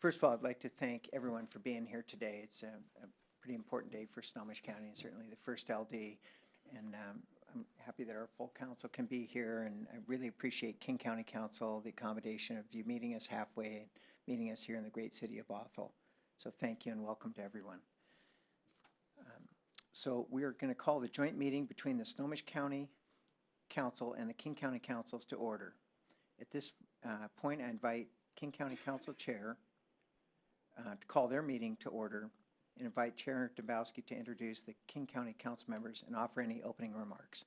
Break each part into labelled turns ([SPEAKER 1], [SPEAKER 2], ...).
[SPEAKER 1] First of all, I'd like to thank everyone for being here today. It's a pretty important day for Snohomish County and certainly the first LD. And I'm happy that our full council can be here, and I really appreciate King County Council, the accommodation of you meeting us halfway and meeting us here in the great city of Bothell. So thank you and welcome to everyone. So we are going to call the joint meeting between the Snohomish County Council and the King County Councils to order. At this point, I invite King County Council Chair to call their meeting to order and invite Chair Dembowski to introduce the King County Council members and offer any opening remarks.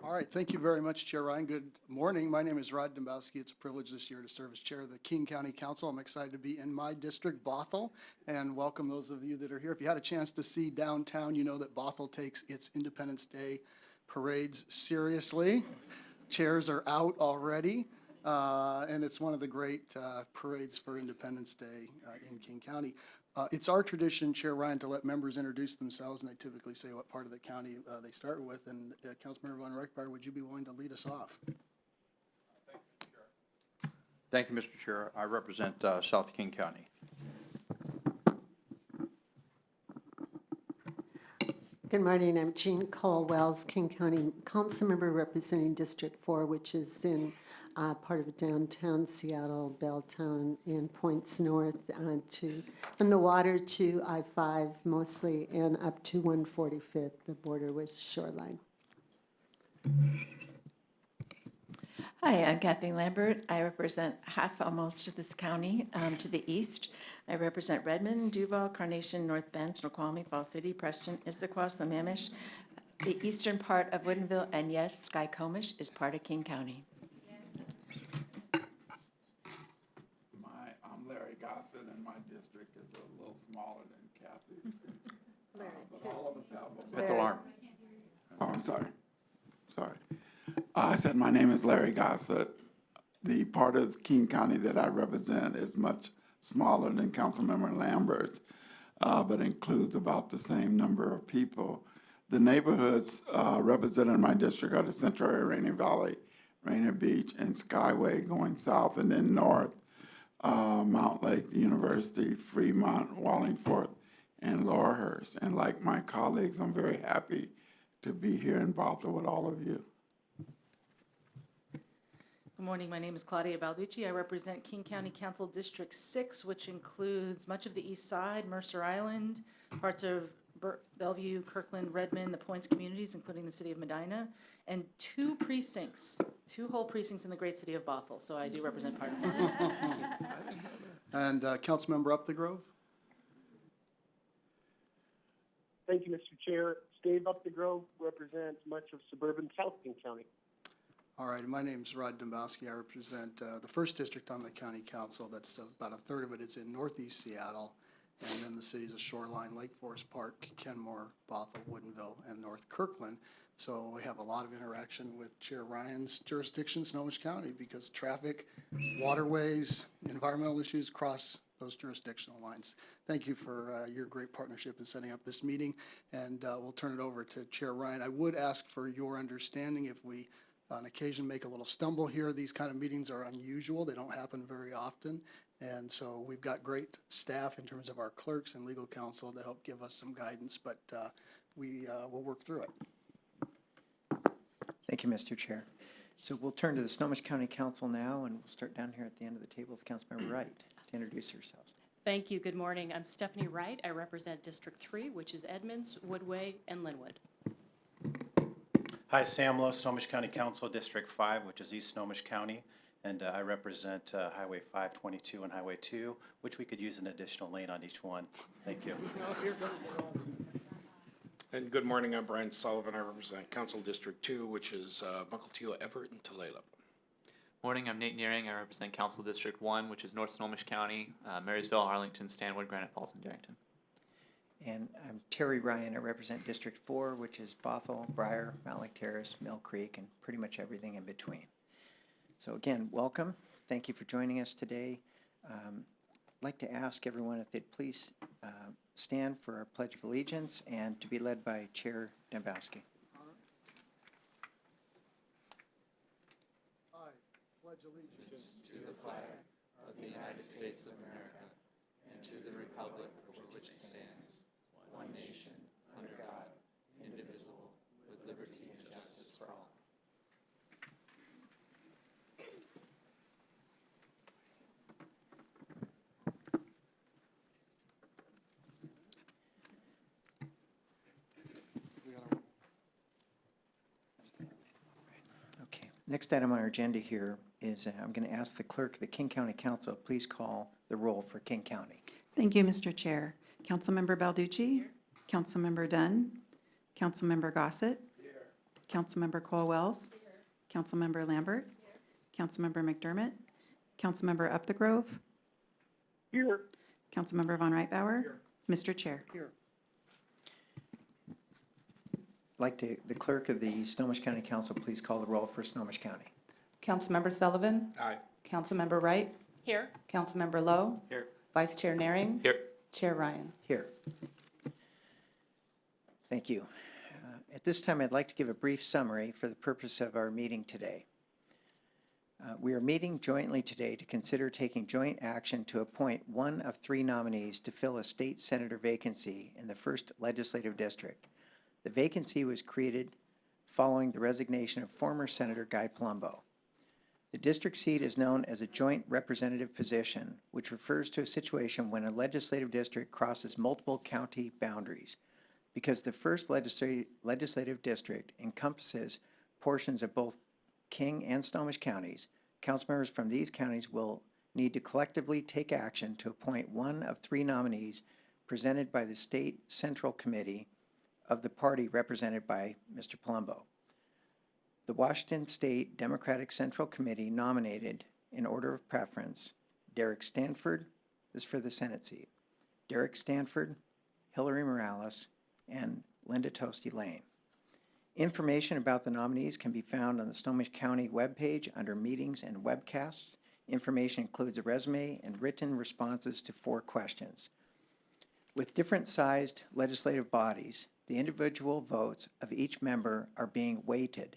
[SPEAKER 2] All right, thank you very much, Chair Ryan. Good morning. My name is Rod Dembowski. It's a privilege this year to serve as Chair of the King County Council. I'm excited to be in my district, Bothell, and welcome those of you that are here. If you had a chance to see downtown, you know that Bothell takes its Independence Day parades seriously. Chairs are out already, and it's one of the great parades for Independence Day in King County. It's our tradition, Chair Ryan, to let members introduce themselves, and they typically say what part of the county they start with. And Councilmember Von Reichbauer, would you be willing to lead us off?
[SPEAKER 3] Thank you, Mr. Chair. I represent South King County.
[SPEAKER 4] Good morning. I'm Jean Cole-Wells, King County Council member representing District 4, which is in part of downtown Seattle, Belltown, and points north from the water to I-5 mostly, and up to 145th, the border with Shoreline.
[SPEAKER 5] Hi, I'm Kathleen Lambert. I represent almost of this county to the east. I represent Redmond, Duval, Carnation, North Bend, Snoqualmie, Fall City, Preston, Issaquah, Sammamish, the eastern part of Woodinville, and yes, Skykomish is part of King County.
[SPEAKER 6] I'm Larry Gossett, and my district is a little smaller than Kathy's. But all of us have a
[SPEAKER 3] Hit the alarm.
[SPEAKER 6] Oh, I'm sorry. I said my name is Larry Gossett. The part of King County that I represent is much smaller than Councilmember Lambert's, but includes about the same number of people. The neighborhoods represented in my district are the Central area, Rainier Valley, Rainier Beach, and Skyway going south, and then north, Mount Lake University, Fremont, Wallingford, and Laurelhurst. And like my colleagues, I'm very happy to be here in Bothell with all of you.
[SPEAKER 7] Good morning. My name is Claudia Balducci. I represent King County Council District 6, which includes much of the east side, Mercer Island, parts of Bellevue, Kirkland, Redmond, the Points communities, including the city of Medina, and two whole precincts in the great city of Bothell. So I do represent part of that.
[SPEAKER 2] And Councilmember Up the Grove?
[SPEAKER 8] Thank you, Mr. Chair. Dave Up the Grove represents much of suburban South King County.
[SPEAKER 2] All right, my name's Rod Dembowski. I represent the first district on the county council. That's about a third of it is in northeast Seattle, and then the cities of Shoreline, Lake Forest Park, Kenmore, Bothell, Woodinville, and North Kirkland. So we have a lot of interaction with Chair Ryan's jurisdiction, Snohomish County, because traffic, waterways, environmental issues cross those jurisdictional lines. Thank you for your great partnership in setting up this meeting, and we'll turn it over to Chair Ryan. I would ask for your understanding if we on occasion make a little stumble here. These kind of meetings are unusual. They don't happen very often. And so we've got great staff in terms of our clerks and legal counsel to help give us some guidance, but we will work through it.
[SPEAKER 1] Thank you, Mr. Chair. So we'll turn to the Snohomish County Council now, and we'll start down here at the end of the table with Councilmember Wright to introduce yourselves.
[SPEAKER 9] Thank you. Good morning. I'm Stephanie Wright. I represent District 3, which is Edmonds, Woodway, and Linwood.
[SPEAKER 10] Hi, Sam Lowe, Snohomish County Council, District 5, which is East Snohomish County, and I represent Highway 522 and Highway 2, which we could use an additional lane on each one. Thank you.
[SPEAKER 11] And good morning, I'm Brian Sullivan. I represent Council District 2, which is Mukilteo, Everett, and Tulalip.
[SPEAKER 12] Morning, I'm Nate Nearing. I represent Council District 1, which is North Snohomish County, Marysville, Arlington, Stanwood, Granite Falls, and Darrington.
[SPEAKER 1] And I'm Terry Ryan. I represent District 4, which is Bothell, Briar, Mount Lake Terrace, Mill Creek, and pretty much everything in between. So again, welcome. Thank you for joining us today. I'd like to ask everyone if they'd please stand for our Pledge of Allegiance and to be led by Chair Dembowski.
[SPEAKER 2] I pledge allegiance
[SPEAKER 12] to the flag of the United States of America to the republic for which it stands, one nation, under God, indivisible, with liberty and justice for all.
[SPEAKER 1] Okay, next item on our agenda here is I'm going to ask the clerk of the King County Council, please call the roll for King County.
[SPEAKER 13] Thank you, Mr. Chair. Councilmember Balducci? Councilmember Dunn? Councilmember Gossett? Councilmember Cole-Wells? Councilmember Lambert? Councilmember McDermott? Councilmember Up the Grove?
[SPEAKER 8] Here.
[SPEAKER 13] Councilmember Von Reitbauer? Mr. Chair.
[SPEAKER 1] I'd like the clerk of the Snohomish County Council, please call the roll for Snohomish County.
[SPEAKER 14] Councilmember Sullivan?
[SPEAKER 11] Aye.
[SPEAKER 14] Councilmember Wright?
[SPEAKER 9] Here.
[SPEAKER 14] Councilmember Lowe?
[SPEAKER 12] Here.
[SPEAKER 14] Vice Chair Naring?
[SPEAKER 12] Here.
[SPEAKER 14] Chair Ryan?
[SPEAKER 1] Here. Thank you. At this time, I'd like to give a brief summary for the purpose of our meeting today. We are meeting jointly today to consider taking joint action to appoint one of 3 nominees to fill a state senator vacancy in the 1st Legislative District. The vacancy was created following the resignation of former Senator Guy Palumbo. The district seat is known as a joint representative position, which refers to a situation when a legislative district crosses multiple county boundaries. Because the 1st legislative district encompasses portions of both King and Snohomish counties, councilmembers from these counties will need to collectively take action to appoint one of 3 nominees presented by the State Central Committee of the party represented by Mr. Palumbo. The Washington State Democratic Central Committee nominated, in order of preference, Derek Stanford, this is for the Senate seat, Derek Stanford, Hillary Morales, and Linda Toasty Lane. Information about the nominees can be found on the Snohomish County webpage under Meetings and Webcasts. Information includes a resume and written responses to 4 questions. With different sized legislative bodies, the individual votes of each member are being weighted,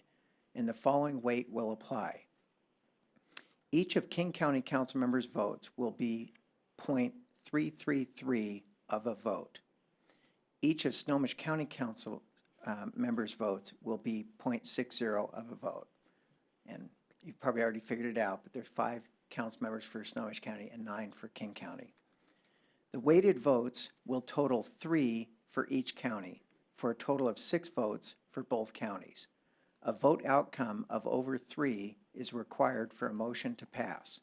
[SPEAKER 1] and the following weight will apply. Each of King County Council members' votes will be 0.333 of a vote. Each of Snohomish County Council members' votes will be 0.60 of a vote. And you've probably already figured it out, but there's 5 council members for Snohomish County and 9 for King County. The weighted votes will total 3 for each county, for a total of 6 votes for both counties. A vote outcome of over 3 is required for a motion to pass.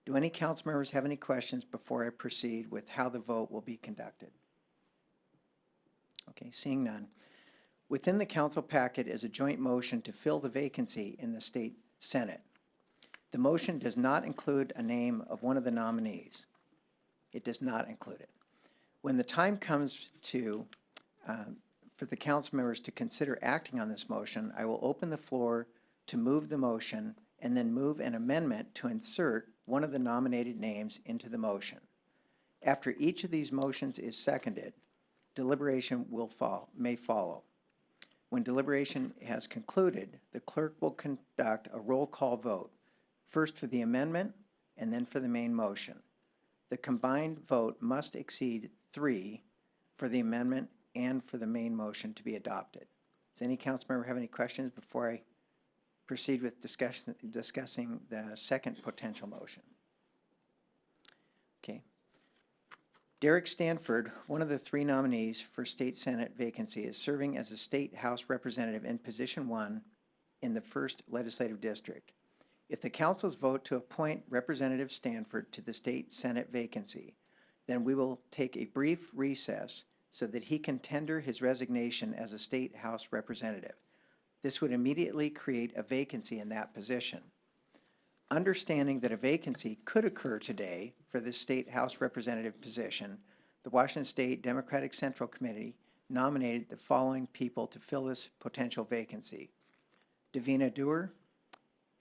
[SPEAKER 1] Do any council members have any questions before I proceed with how the vote will be conducted? Okay, seeing none. Within the council packet is a joint motion to fill the vacancy in the state Senate. The motion does not include a name of one of the nominees. It does not include it. When the time comes to for the council members to consider acting on this motion, I will open the floor to move the motion and then move an amendment to insert one of the nominated names into the motion. After each of these motions is seconded, deliberation may follow. When deliberation has concluded, the clerk will conduct a roll call vote, first for the amendment and then for the main motion. The combined vote must exceed 3 for the amendment and for the main motion to be adopted. Does any council member have any questions before I proceed with discussing the second potential motion? Okay. Derek Stanford, one of the 3 nominees for state Senate vacancy, is serving as a state House representative in position 1 in the 1st legislative district. If the council's vote to appoint Representative Stanford to the state Senate vacancy, then we will take a brief recess so that he can tender his resignation as a state House representative. This would immediately create a vacancy in that position. Understanding that a vacancy could occur today for the state House representative position, the Washington State Democratic Central Committee nominated the following people to fill this potential vacancy: Davina Dewar,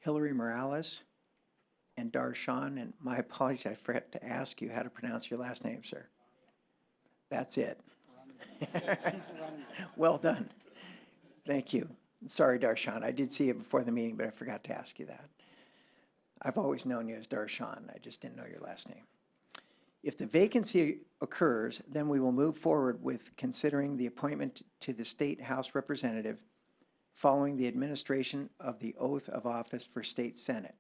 [SPEAKER 1] Hillary Morales, and Darshan, and my apologies, I forgot to ask you how to pronounce your last name, sir. That's it. Well done. Thank you. Sorry, Darshan, I did see you before the meeting, but I forgot to ask you that. I've always known you as Darshan, I just didn't know your last name. If the vacancy occurs, then we will move forward with considering the appointment to the State House Representative following the administration of the oath of office for State Senate.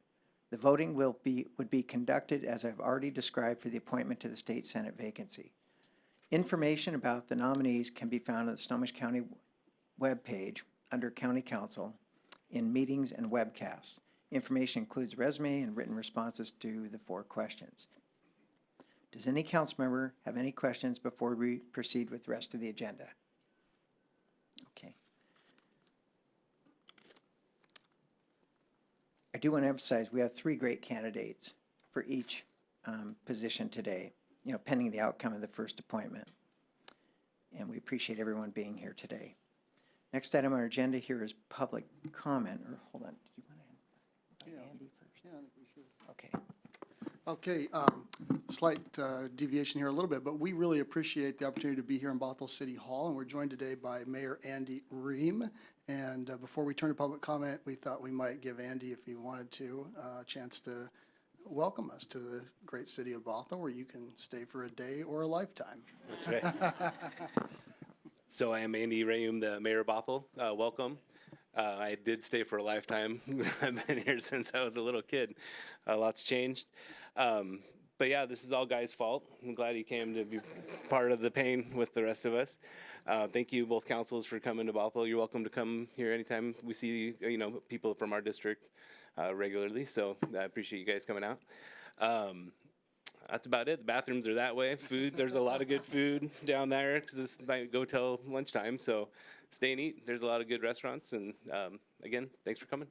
[SPEAKER 1] The voting would be conducted as I've already described for the appointment to the State Senate vacancy. Information about the nominees can be found on the Snohomish County webpage under County Council in Meetings and Webcasts. Information includes resume and written responses to the 4 questions. Does any council member have any questions before we proceed with the rest of the agenda? Okay. I do want to emphasize we have 3 great candidates for each position today, pending the outcome of the first appointment. And we appreciate everyone being here today. Next item on our agenda here is public comment, or hold on, did you want to have Andy first?
[SPEAKER 2] Yeah, I think we should.
[SPEAKER 1] Okay.
[SPEAKER 2] Okay, slight deviation here a little bit, but we really appreciate the opportunity to be here in Bothell City Hall, and we're joined today by Mayor Andy Ream. And before we turn to public comment, we thought we might give Andy, if he wanted to, a chance to welcome us to the great city of Bothell, where you can stay for a day or a lifetime.
[SPEAKER 15] That's right. So I am Andy Ream, the mayor of Bothell. Welcome. I did stay for a lifetime. I've been here since I was a little kid. Lots changed. But yeah, this is all Guy's fault. I'm glad he came to be part of the pain with the rest of us. Thank you, both councils, for coming to Bothell. You're welcome to come here anytime. We see, people from our district regularly, so I appreciate you guys coming out. That's about it. The bathrooms are that way. Food, there's a lot of good food down there because this might go till lunchtime, so stay and eat. There's a lot of good restaurants, and again, thanks for coming.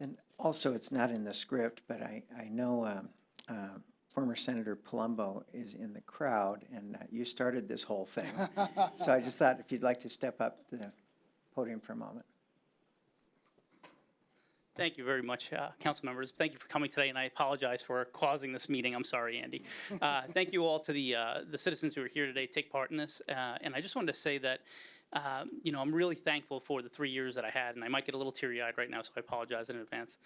[SPEAKER 1] And also, it's not in the script, but I know former Senator Palumbo is in the crowd, and you started this whole thing. So I just thought if you'd like to step up to the podium for a moment.
[SPEAKER 16] Thank you very much, council members. Thank you for coming today, and I apologize for causing this meeting. I'm sorry, Andy. Thank you all to the citizens who are here today to take part in this. And I just wanted to say that, I'm really thankful for the 3 years that I had, and I might get a little teary-eyed right now, so I apologize in advance,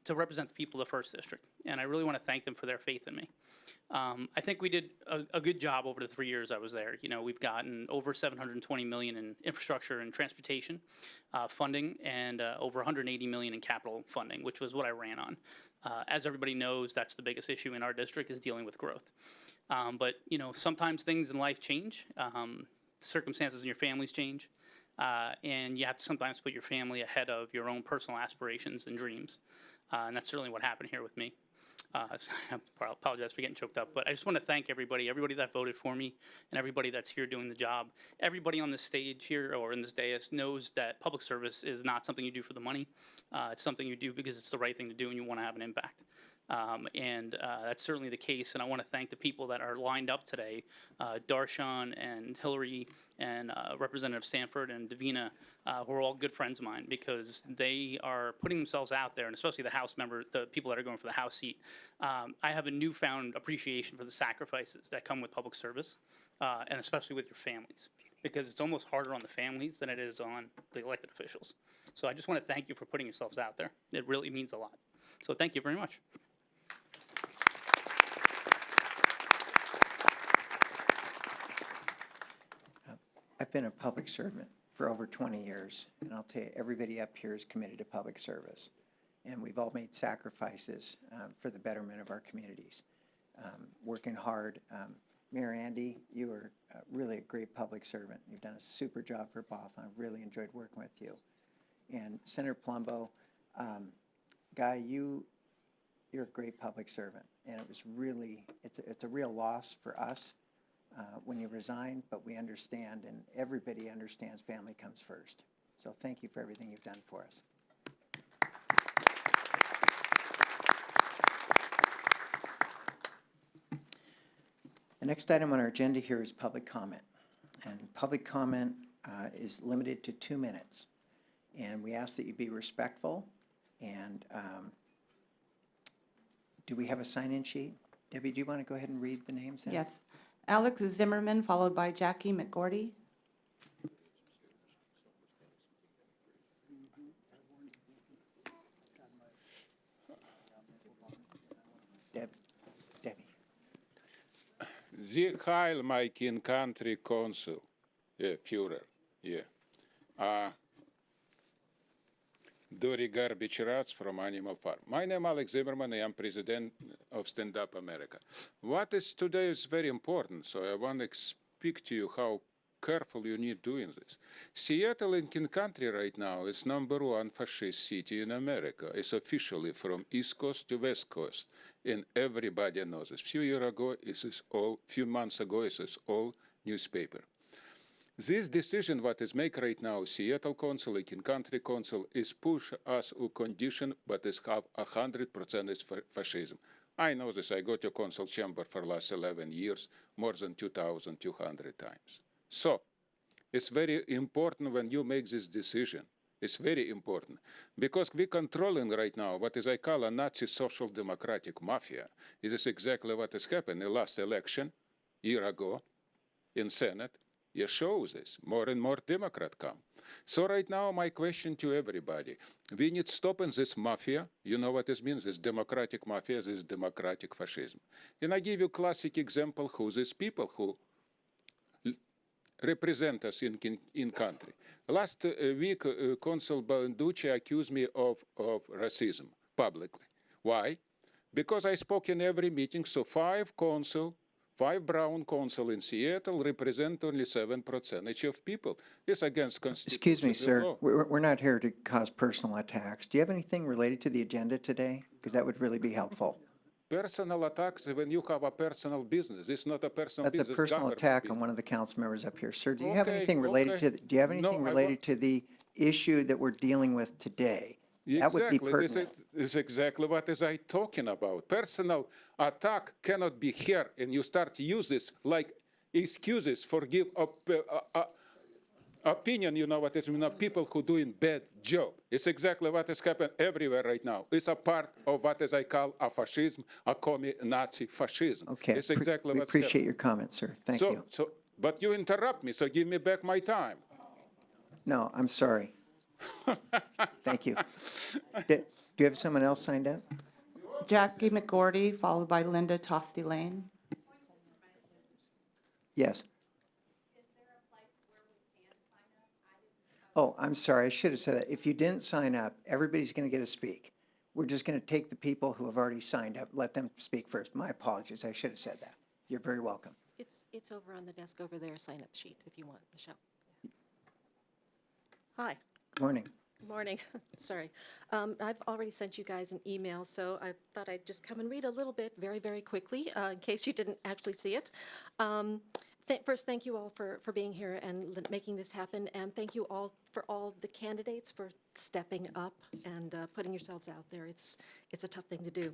[SPEAKER 16] to represent the people of the 1st District. And I really want to thank them for their faith in me. I think we did a good job over the 3 years I was there. We've gotten over $720 million in infrastructure and transportation funding, and over $180 million in capital funding, which was what I ran on. As everybody knows, that's the biggest issue in our district, is dealing with growth. But sometimes things in life change. Circumstances in your families change, and you have to sometimes put your family ahead of your own personal aspirations and dreams. And that's certainly what happened here with me. I apologize for getting choked up, but I just want to thank everybody that voted for me, and everybody that's here doing the job. Everybody on this stage here or in this dais knows that public service is not something you do for the money. It's something you do because it's the right thing to do and you want to have an impact. And that's certainly the case, and I want to thank the people that are lined up today, Darshan and Hillary and Representative Stanford and Davina, who are all good friends of mine, because they are putting themselves out there, and especially the House member, the people that are going for the House seat. I have a newfound appreciation for the sacrifices that come with public service, and especially with your families, because it's almost harder on the families than it is on the elected officials. So I just want to thank you for putting yourselves out there. It really means a lot. So thank you very much.
[SPEAKER 1] I've been a public servant for over 20 years, and I'll tell you, everybody up here is committed to public service. And we've all made sacrifices for the betterment of our communities. Working hard. Mayor Andy, you are really a great public servant. You've done a super job for Bothell. I've really enjoyed working with you. And Senator Palumbo, Guy, you're a great public servant. And it was really, it's a real loss for us when you resign, but we understand, and everybody understands family comes first. So thank you for everything you've done for us. The next item on our agenda here is public comment. And public comment is limited to 2 minutes. And we ask that you be respectful. And do we have a sign-in sheet? Debbie, do you want to go ahead and read the names? Then?
[SPEAKER 14] Yes. Alex Zimmerman, followed by Jackie McGordy.
[SPEAKER 17] Sie Heil, my King Country Council, Führer, Dory Garbage Rats from Animal Farm. My name is Alex Zimmerman, I am president of Stand Up America. What is today is very important, so I want to speak to you how careful you need doing this. Seattle in King Country right now is #1 fascist city in America. It's officially from East Coast to West Coast, and everybody knows this. Few months ago, it is all newspaper. This decision what is made right now, Seattle Council, King Country Council, is push us a condition, but is have 100% is fascism. I know this. I go to council chamber for last 11 years, more than 2,200 times. So, it's very important when you make this decision. It's very important because we're controlling right now what is I call a Nazi social democratic mafia. It is exactly what has happened in the last election, year ago, in Senate. It shows this. More and more Democrats come. So right now, my question to everybody, we need stopping this mafia. You know what this means? This democratic mafia, this democratic fascism. And I give you a classic example who these people who represent us in country. Last week, Consul Banducci accused me of racism publicly. Why? Because I spoke in every meeting, so 5 brown consul in Seattle represent only 7% of people. It's against constitutional
[SPEAKER 1] Excuse me, sir.
[SPEAKER 17] law.
[SPEAKER 1] We're not here to cause personal attacks. Do you have anything related to the agenda today? Because that would really be helpful.
[SPEAKER 17] Personal attacks when you have a personal business. It's not a personal
[SPEAKER 1] That's a
[SPEAKER 17] business.
[SPEAKER 1] personal
[SPEAKER 17] government
[SPEAKER 1] attack
[SPEAKER 17] business.
[SPEAKER 1] on one of the council members up here. Sir, do you have
[SPEAKER 17] Okay,
[SPEAKER 1] anything related
[SPEAKER 17] okay.
[SPEAKER 1] to, do you have anything
[SPEAKER 17] No, I
[SPEAKER 1] related to the issue that we're dealing with today? That would be pertinent.
[SPEAKER 17] This is exactly what is I talking about. Personal attack cannot be here, and you start to use this like excuses for give opinion. You know what is people who doing bad job. It's exactly what is happening everywhere right now. It's a part of what is I call a fascism, a Nazi fascism.
[SPEAKER 1] Okay.
[SPEAKER 17] It's exactly
[SPEAKER 1] We
[SPEAKER 17] what's
[SPEAKER 1] appreciate
[SPEAKER 17] happening.
[SPEAKER 1] your comments, sir. Thank you.
[SPEAKER 17] But you interrupt me, so give me back my time.
[SPEAKER 1] No, I'm sorry. Thank you. Do you have someone else signed up?
[SPEAKER 14] Jackie McGordy, followed by Linda Tosti Lane.
[SPEAKER 1] Yes. Oh, I'm sorry. I should have said that. If you didn't sign up, everybody's going to get to speak. We're just going to take the people who have already signed up, let them speak first. My apologies. I should have said that. You're very welcome.
[SPEAKER 18] It's over on the desk over there, sign-up sheet, if you want, Michelle. Hi.
[SPEAKER 1] Good morning.
[SPEAKER 18] Good morning. Sorry. I've already sent you guys an email, so I thought I'd just come and read a little bit very, very quickly in case you didn't actually see it. First, thank you all for being here and making this happen, and thank you all for all the candidates for stepping up and putting yourselves out there. It's a tough thing to do.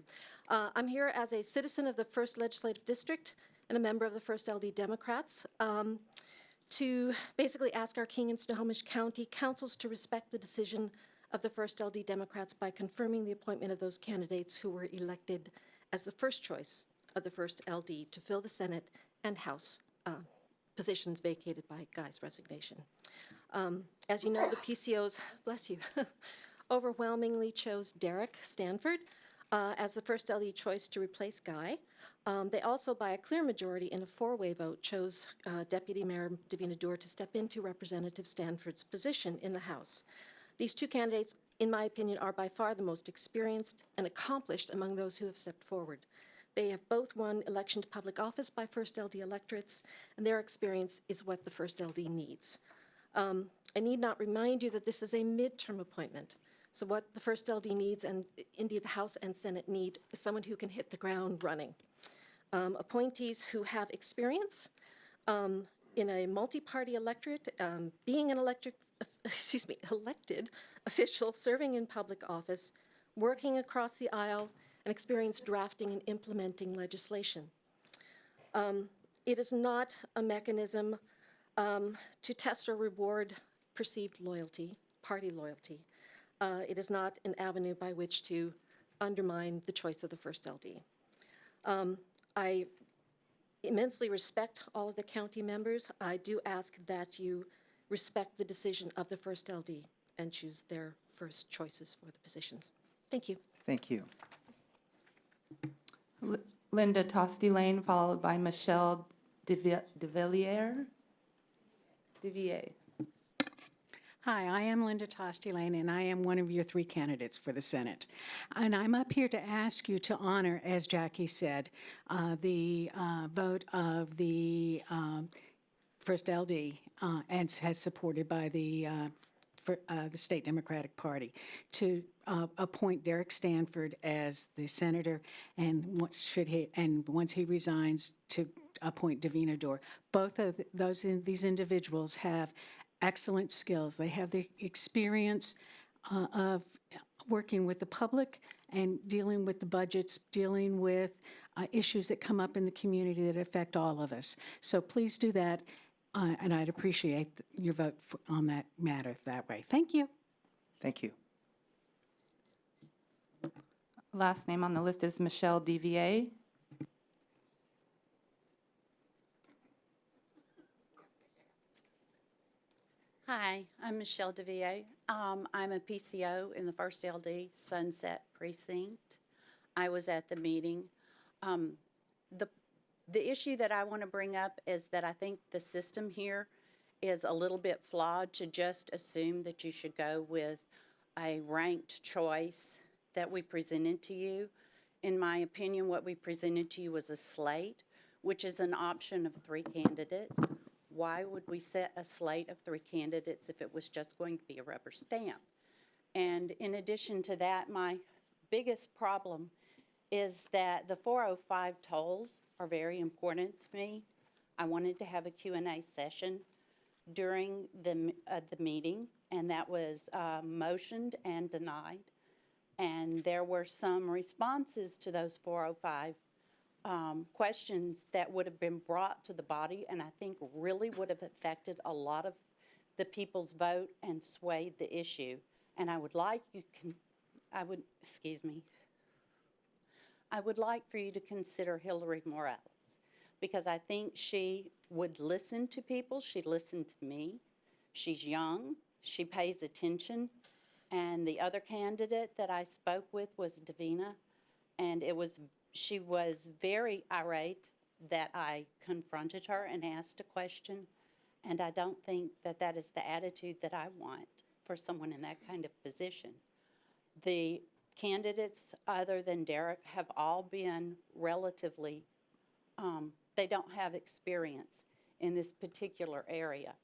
[SPEAKER 18] I'm here as a citizen of the 1st Legislative District and a member of the 1st LD Democrats to basically ask our King and Snohomish County councils to respect the decision of the 1st LD Democrats by confirming the appointment of those candidates who were elected as the first choice of the 1st LD to fill the Senate and House positions vacated by Guy's resignation. As you know, the PCOs, bless you, overwhelmingly chose Derek Stanford as the 1st LD choice to replace Guy. They also, by a clear majority in a 4-way vote, chose Deputy Mayor Davina Dewar to step into Representative Stanford's position in the House. These 2 candidates, in my opinion, are by far the most experienced and accomplished among those who have stepped forward. They have both won election to public office by 1st LD electorates, and their experience is what the 1st LD needs. I need not remind you that this is a midterm appointment. So what the 1st LD needs, and indeed the House and Senate need, is someone who can hit the ground running. Appointees who have experience in a multi-party electorate, being an elected official, serving in public office, working across the aisle, and experience drafting and implementing legislation. It is not a mechanism to test or reward perceived loyalty, party loyalty. It is not an avenue by which to undermine the choice of the 1st LD. I immensely respect all of the county members. I do ask that you respect the decision of the 1st LD and choose their first choices for the positions. Thank you.
[SPEAKER 1] Thank you.
[SPEAKER 14] Linda Tosti Lane, followed by Michelle DeVilliers.
[SPEAKER 19] Hi, I am Linda Tostulane, and I am one of your 3 candidates for the Senate. And I'm up here to ask you to honor, as Jackie said, the vote of the First LD, and as supported by the State Democratic Party, to appoint Derek Stanford as the senator, and once he resigns, to appoint Davina Dorr. Both of these individuals have excellent skills. They have the experience of working with the public and dealing with the budgets, dealing with issues that come up in the community that affect all of us. So please do that, and I'd appreciate your vote on that matter that way. Thank you.
[SPEAKER 1] Thank you.
[SPEAKER 14] Last name on the list is Michelle DVA.
[SPEAKER 20] Hi, I'm Michelle DeVier. I'm a PCO in the First LD Sunset Precinct. I was at the meeting. The issue that I want to bring up is that I think the system here is a little bit flawed to just assume that you should go with a ranked choice that we presented to you. In my opinion, what we presented to you was a slate, which is an option of 3 candidates. Why would we set a slate of 3 candidates if it was just going to be a rubber stamp? And in addition to that, my biggest problem is that the 405 tolls are very important to me. I wanted to have a Q&A session during the meeting, and that was motioned and denied. And there were some responses to those 405 questions that would have been brought to the body, and I think really would have affected a lot of the people's vote and swayed the issue. And I would like for you to consider Hillary Morales, because I think she would listen to people. She listened to me. She's young. She pays attention. And the other candidate that I spoke with was Davina, and she was very irate that I confronted her and asked a question, and I don't think that that is the attitude that I want for someone in that kind of position. The candidates other than Derek have all been relatively, they don't have experience in this particular area.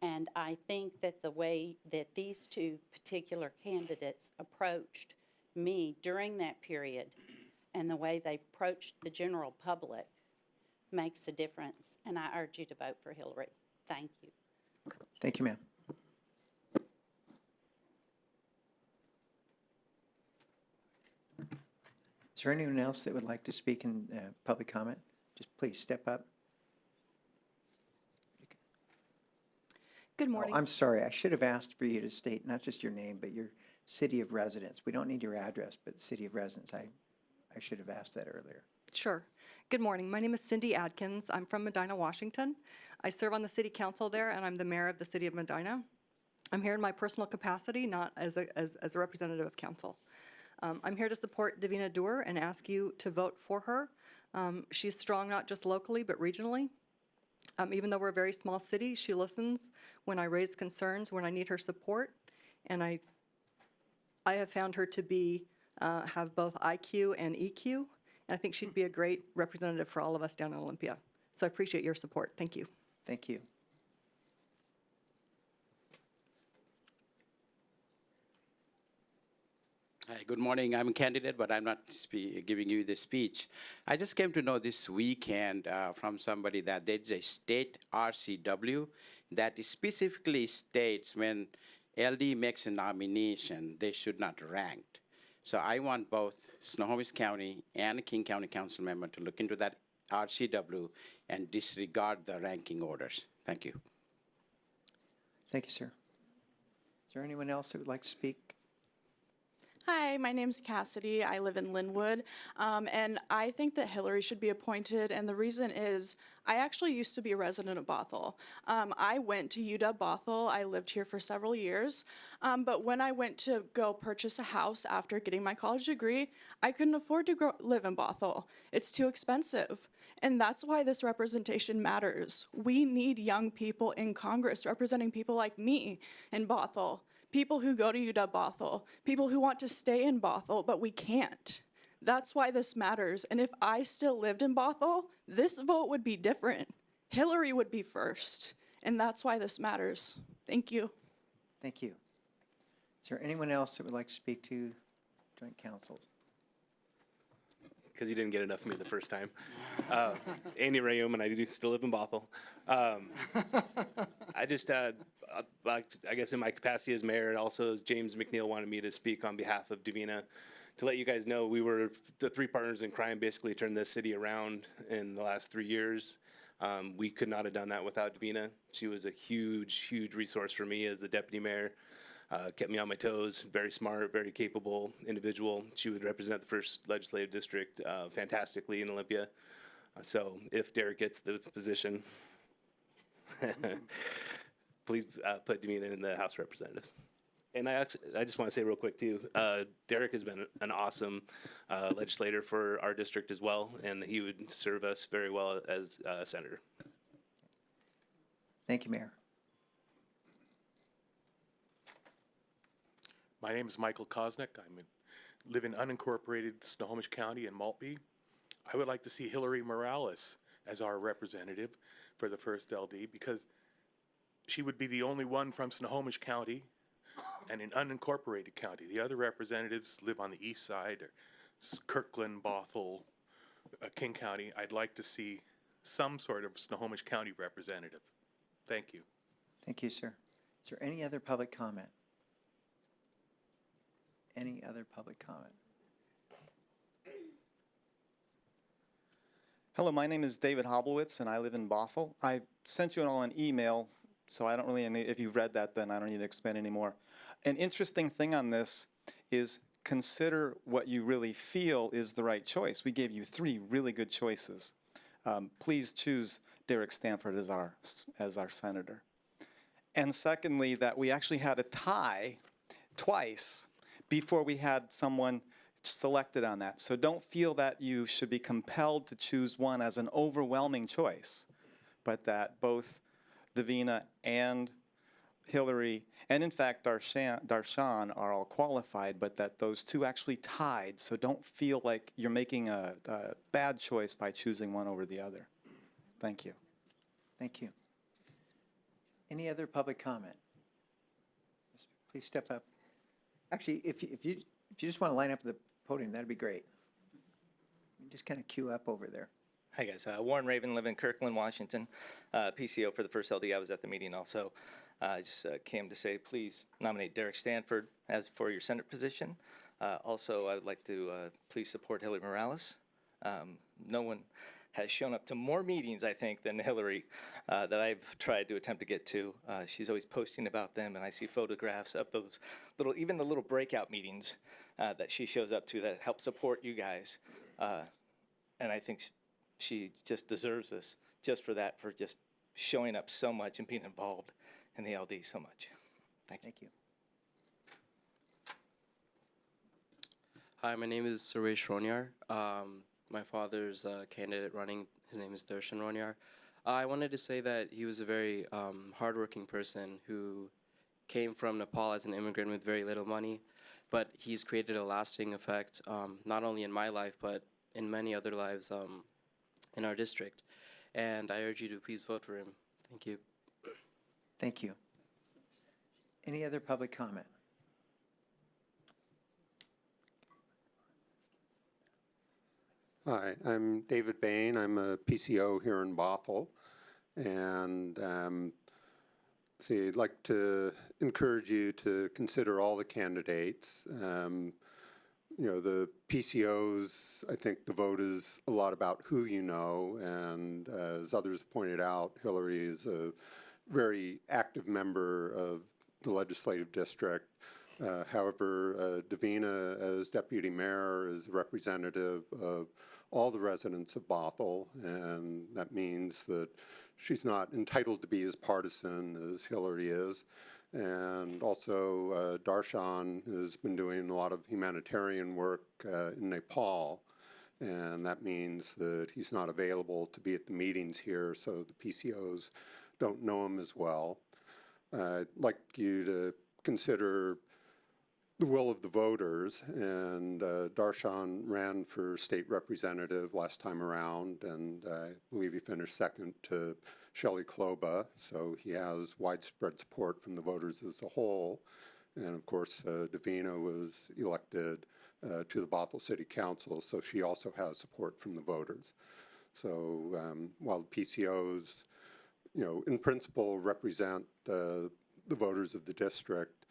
[SPEAKER 20] And I think that the way that these 2 particular candidates approached me during that period and the way they approached the general public makes a difference. And I urge you to vote for Hillary. Thank you.
[SPEAKER 1] Thank you, ma'am. Is there anyone else that would like to speak in public comment? Just please step up.
[SPEAKER 21] Good morning.
[SPEAKER 1] Oh, I'm sorry. I should have asked for you to state not just your name, but your city of residence. We don't need your address, but city of residence. I should have asked that earlier.
[SPEAKER 21] Sure. Good morning. My name is Cindy Adkins. I'm from Medina, Washington. I serve on the city council there, and I'm the mayor of the city of Medina. I'm here in my personal capacity, not as a representative of council. I'm here to support Davina Dorr and ask you to vote for her. She's strong not just locally, but regionally. Even though we're a very small city, she listens when I raise concerns, when I need her support, and I have found her to be have both IQ and EQ, and I think she'd be a great representative for all of us down in Olympia. So I appreciate your support. Thank you.
[SPEAKER 1] Thank you.
[SPEAKER 22] Hi, good morning. I'm a candidate, but I'm not giving you the speech. I just came to know this weekend from somebody that there's a state RCW that specifically states when LD makes a nomination, they should not rank. So I want both Snohomish County and King County Council member to look into that RCW and disregard the ranking orders. Thank you.
[SPEAKER 1] Thank you, sir. Is there anyone else that would like to speak?
[SPEAKER 23] Hi, my name's Cassidy. I live in Linwood, and I think that Hillary should be appointed, and the reason is I actually used to be a resident of Bothell. I went to UW Bothell. I lived here for several years, but when I went to go purchase a house after getting my college degree, I couldn't afford to live in Bothell. It's too expensive. And that's why this representation matters. We need young people in Congress representing people like me in Bothell, people who go to UW-Bothell, people who want to stay in Bothell, but we can't. That's why this matters. And if I still lived in Bothell, this vote would be different. Hillary would be first. And that's why this matters. Thank you.
[SPEAKER 1] Thank you. Is there anyone else that would like to speak to joint councils?
[SPEAKER 15] Because you didn't get enough of me the first time. Andy Rayum, and I do still live in Bothell. I just, I guess in my capacity as mayor, and also as James McNeil wanted me to speak on behalf of Davina, to let you guys know, we were the three partners in crime, basically turned this city around in the last 3 years. We could not have done that without Davina. She was a huge, huge resource for me as the deputy mayor. Kept me on my toes, very smart, very capable individual. She would represent the 1st Legislative District fantastically in Olympia. So if Derek gets the position, please put Davina in the House of Representatives. And I just want to say real quick too, Derek has been an awesome legislator for our district as well, and he would serve us very well as senator.
[SPEAKER 1] Thank you, Mayor.
[SPEAKER 3] My name is Michael Kosnick. Live in unincorporated Snohomish County in Maltby. I would like to see Hillary Morales as our representative for the 1st LD because she would be the only one from Snohomish County and an unincorporated county. The other representatives live on the east side, or Kirkland, Bothell, King County. I'd like to see some sort of Snohomish County representative. Thank you.
[SPEAKER 1] Thank you, sir. Is there any other public comment? Any other public comment?
[SPEAKER 4] Hello, my name is David Hoblowitz, and I live in Bothell. I sent you all an email, so I don't really, if you've read that, then I don't need to expand anymore. An interesting thing on this is consider what you really feel is the right choice. We gave you 3 really good choices. Please choose Derek Stanford as our senator. And secondly, that we actually had a tie twice before we had someone selected on that. So don't feel that you should be compelled to choose one as an overwhelming choice, but that both Davina and Hillary, and in fact Darshan are all qualified, but that those 2 actually tied. So don't feel like you're making a bad choice by choosing one over the other. Thank you.
[SPEAKER 1] Thank you. Any other public comment? Please step up. Actually, if you just want to line up at the podium, that'd be great. You just kind of queue up over there.
[SPEAKER 5] Hi guys, Warren Raven, live in Kirkland, Washington. PCO for the 1st LD. I was at the meeting also. I just came to say please nominate Derek Stanford as for your Senate position. Also, I would like to please support Hillary Morales. No one has shown up to more meetings, I think, than Hillary that I've tried to attempt to get to. She's always posting about them, and I see photographs of those even the little breakout meetings that she shows up to that help support you guys. And I think she just deserves this just for that, for just showing up so much and being involved in the LD so much. Thank you.
[SPEAKER 24] Hi, my name is Suresh Ronyar. My father's candidate running, his name is Darshan Ronyar. I wanted to say that he was a very hardworking person who came from Nepal as an immigrant with very little money, but he's created a lasting effect, not only in my life, but in many other lives in our district. And I urge you to please vote for him. Thank you.
[SPEAKER 1] Thank you. Any other public comment?
[SPEAKER 25] Hi, I'm David Bain. I'm a PCO here in Bothell. And I'd like to encourage you to consider all the candidates. The PCOs, I think the vote is a lot about who you know. And as others pointed out, Hillary is a very active member of the legislative district. However, Davina, as deputy mayor, is representative of all the residents of Bothell, and that means that she's not entitled to be as partisan as Hillary is. And also, Darshan has been doing a lot of humanitarian work in Nepal, and that means that he's not available to be at the meetings here, so the PCOs don't know him as well. I'd like you to consider the will of the voters, and Darshan ran for state representative last time around, and I believe he finished second to Shelley Kloba, so he has widespread support from the voters as a whole. And of course, Davina was elected to the Bothell City Council, so she also has support from the voters. So while the PCOs, in principle represent the voters of the district,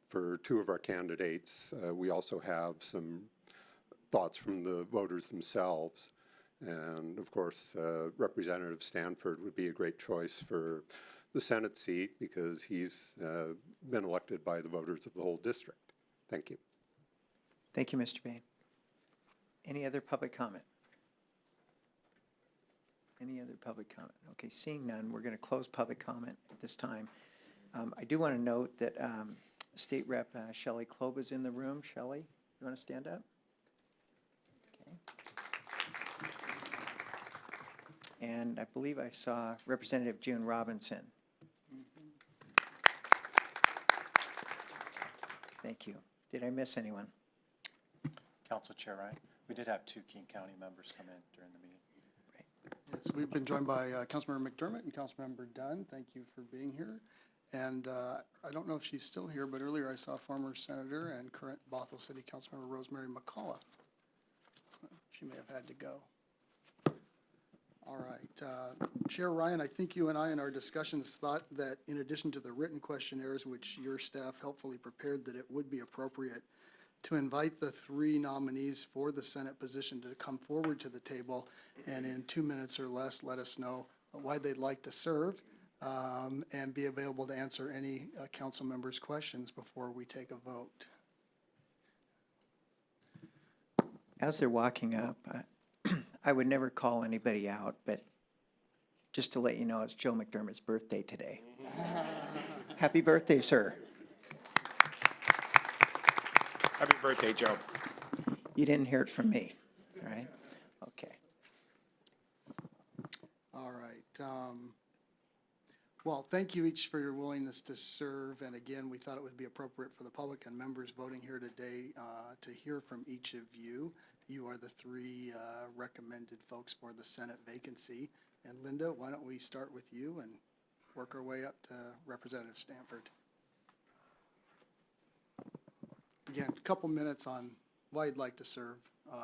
[SPEAKER 25] for two of our candidates, we also have some thoughts from the voters themselves. And of course, Representative Stanford would be a great choice for the Senate seat because he's been elected by the voters of the whole district. Thank you.
[SPEAKER 1] Thank you, Mr. Bain. Any other public comment? Any other public comment? Okay, seeing none, we're going to close public comment at this time. I do want to note that State Rep Shelley Kloba is in the room. Shelley, you want to stand up? Okay. And I believe I saw Representative June Robinson. Thank you. Did I miss anyone?
[SPEAKER 6] Council Chair Ryan, we did have 2 King County members come in during the meeting.
[SPEAKER 2] Yes, we've been joined by Councilmember McDermott and Councilmember Dunn. Thank you for being here. And I don't know if she's still here, but earlier I saw former Senator and current Bothell City Councilmember Rosemary McCullough. She may have had to go. All right. Chair Ryan, I think you and I in our discussions thought that in addition to the written questionnaires, which your staff helpfully prepared, that it would be appropriate to invite the 3 nominees for the Senate position to come forward to the table and in 2 minutes or less let us know why they'd like to serve and be available to answer any council members' questions before we take a vote.
[SPEAKER 1] As they're walking up, I would never call anybody out, but just to let you know, it's Joe McDermott's birthday today. Happy birthday, sir.
[SPEAKER 11] Happy birthday, Joe.
[SPEAKER 1] You didn't hear it from me, all right? Okay.
[SPEAKER 2] All right. Well, thank you each for your willingness to serve. And again, we thought it would be appropriate for the public and members voting here today to hear from each of you. You are the 3 recommended folks for the Senate vacancy. And Linda, why don't we start with you and work our way up to Representative Stanford. Again, a couple minutes on why you'd like to serve,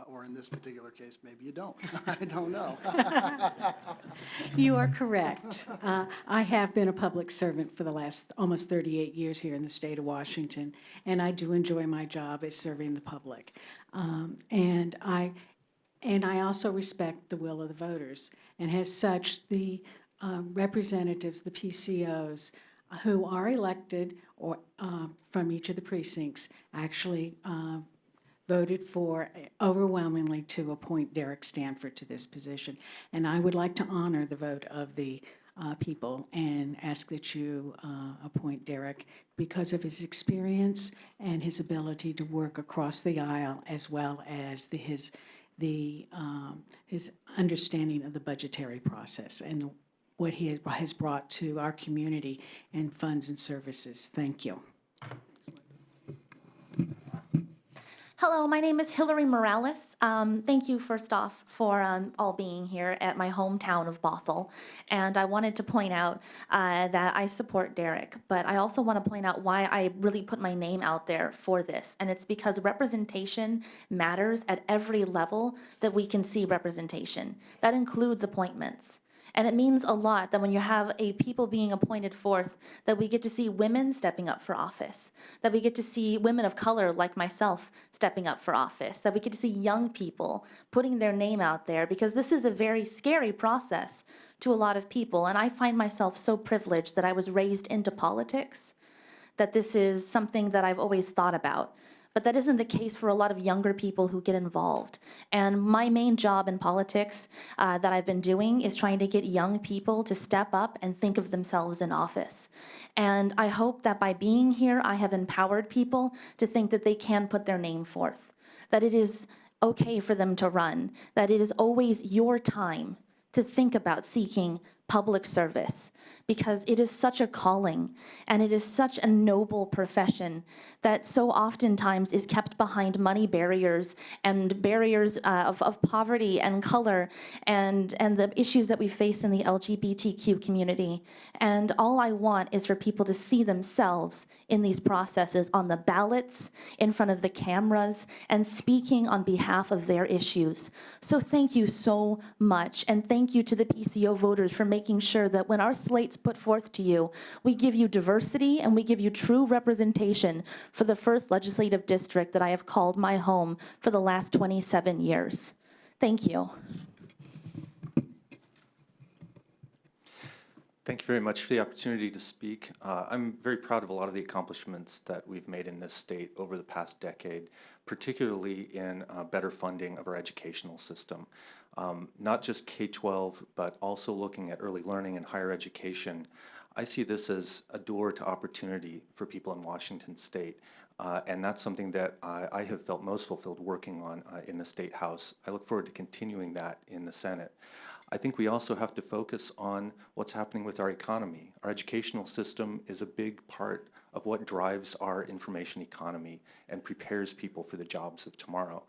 [SPEAKER 2] or in this particular case, maybe you don't. I don't know.
[SPEAKER 19] You are correct. I have been a public servant for the last almost 38 years here in the state of Washington, and I do enjoy my job as serving the public. And I also respect the will of the voters. And as such, the representatives, the PCOs, who are elected or from each of the precincts actually voted for overwhelmingly to appoint Derek Stanford to this position. And I would like to honor the vote of the people and ask that you appoint Derek because of his experience and his ability to work across the aisle, as well as his understanding of the budgetary process and what he has brought to our community in funds and services. Thank you.
[SPEAKER 7] Hello, my name is Hillary Morales. Thank you, first off, for all being here at my hometown of Bothell. And I wanted to point out that I support Derek, but I also want to point out why I really put my name out there for this. And it's because representation matters at every level that we can see representation. That includes appointments. And it means a lot that when you have a people being appointed forth, that we get to see women stepping up for office, that we get to see women of color like myself stepping up for office, that we get to see young people putting their name out there, because this is a very scary process to a lot of people. And I find myself so privileged that I was raised into politics, that this is something that I've always thought about. But that isn't the case for a lot of younger people who get involved. And my main job in politics that I've been doing is trying to get young people to step up and think of themselves in office. And I hope that by being here, I have empowered people to think that they can put their name forth, that it is okay for them to run, that it is always your time to think about seeking public service, because it is such a calling and it is such a noble profession that so oftentimes is kept behind money barriers and barriers of poverty and color and the issues that we face in the LGBTQ community. And all I want is for people to see themselves in these processes, on the ballots, in front of the cameras, and speaking on behalf of their issues. So thank you so much, and thank you to the PCO voters for making sure that when our slate's put forth to you, we give you diversity and we give you true representation for the first legislative district that I have called my home for the last 27 years. Thank you.
[SPEAKER 6] Thank you very much for the opportunity to speak. I'm very proud of a lot of the accomplishments that we've made in this state over the past decade, particularly in better funding of our educational system. Not just K-12, but also looking at early learning and higher education. I see this as a door to opportunity for people in Washington State. And that's something that I have felt most fulfilled working on in the State House. I look forward to continuing that in the Senate. I think we also have to focus on what's happening with our economy. Our educational system is a big part of what drives our information economy and prepares people for the jobs of tomorrow.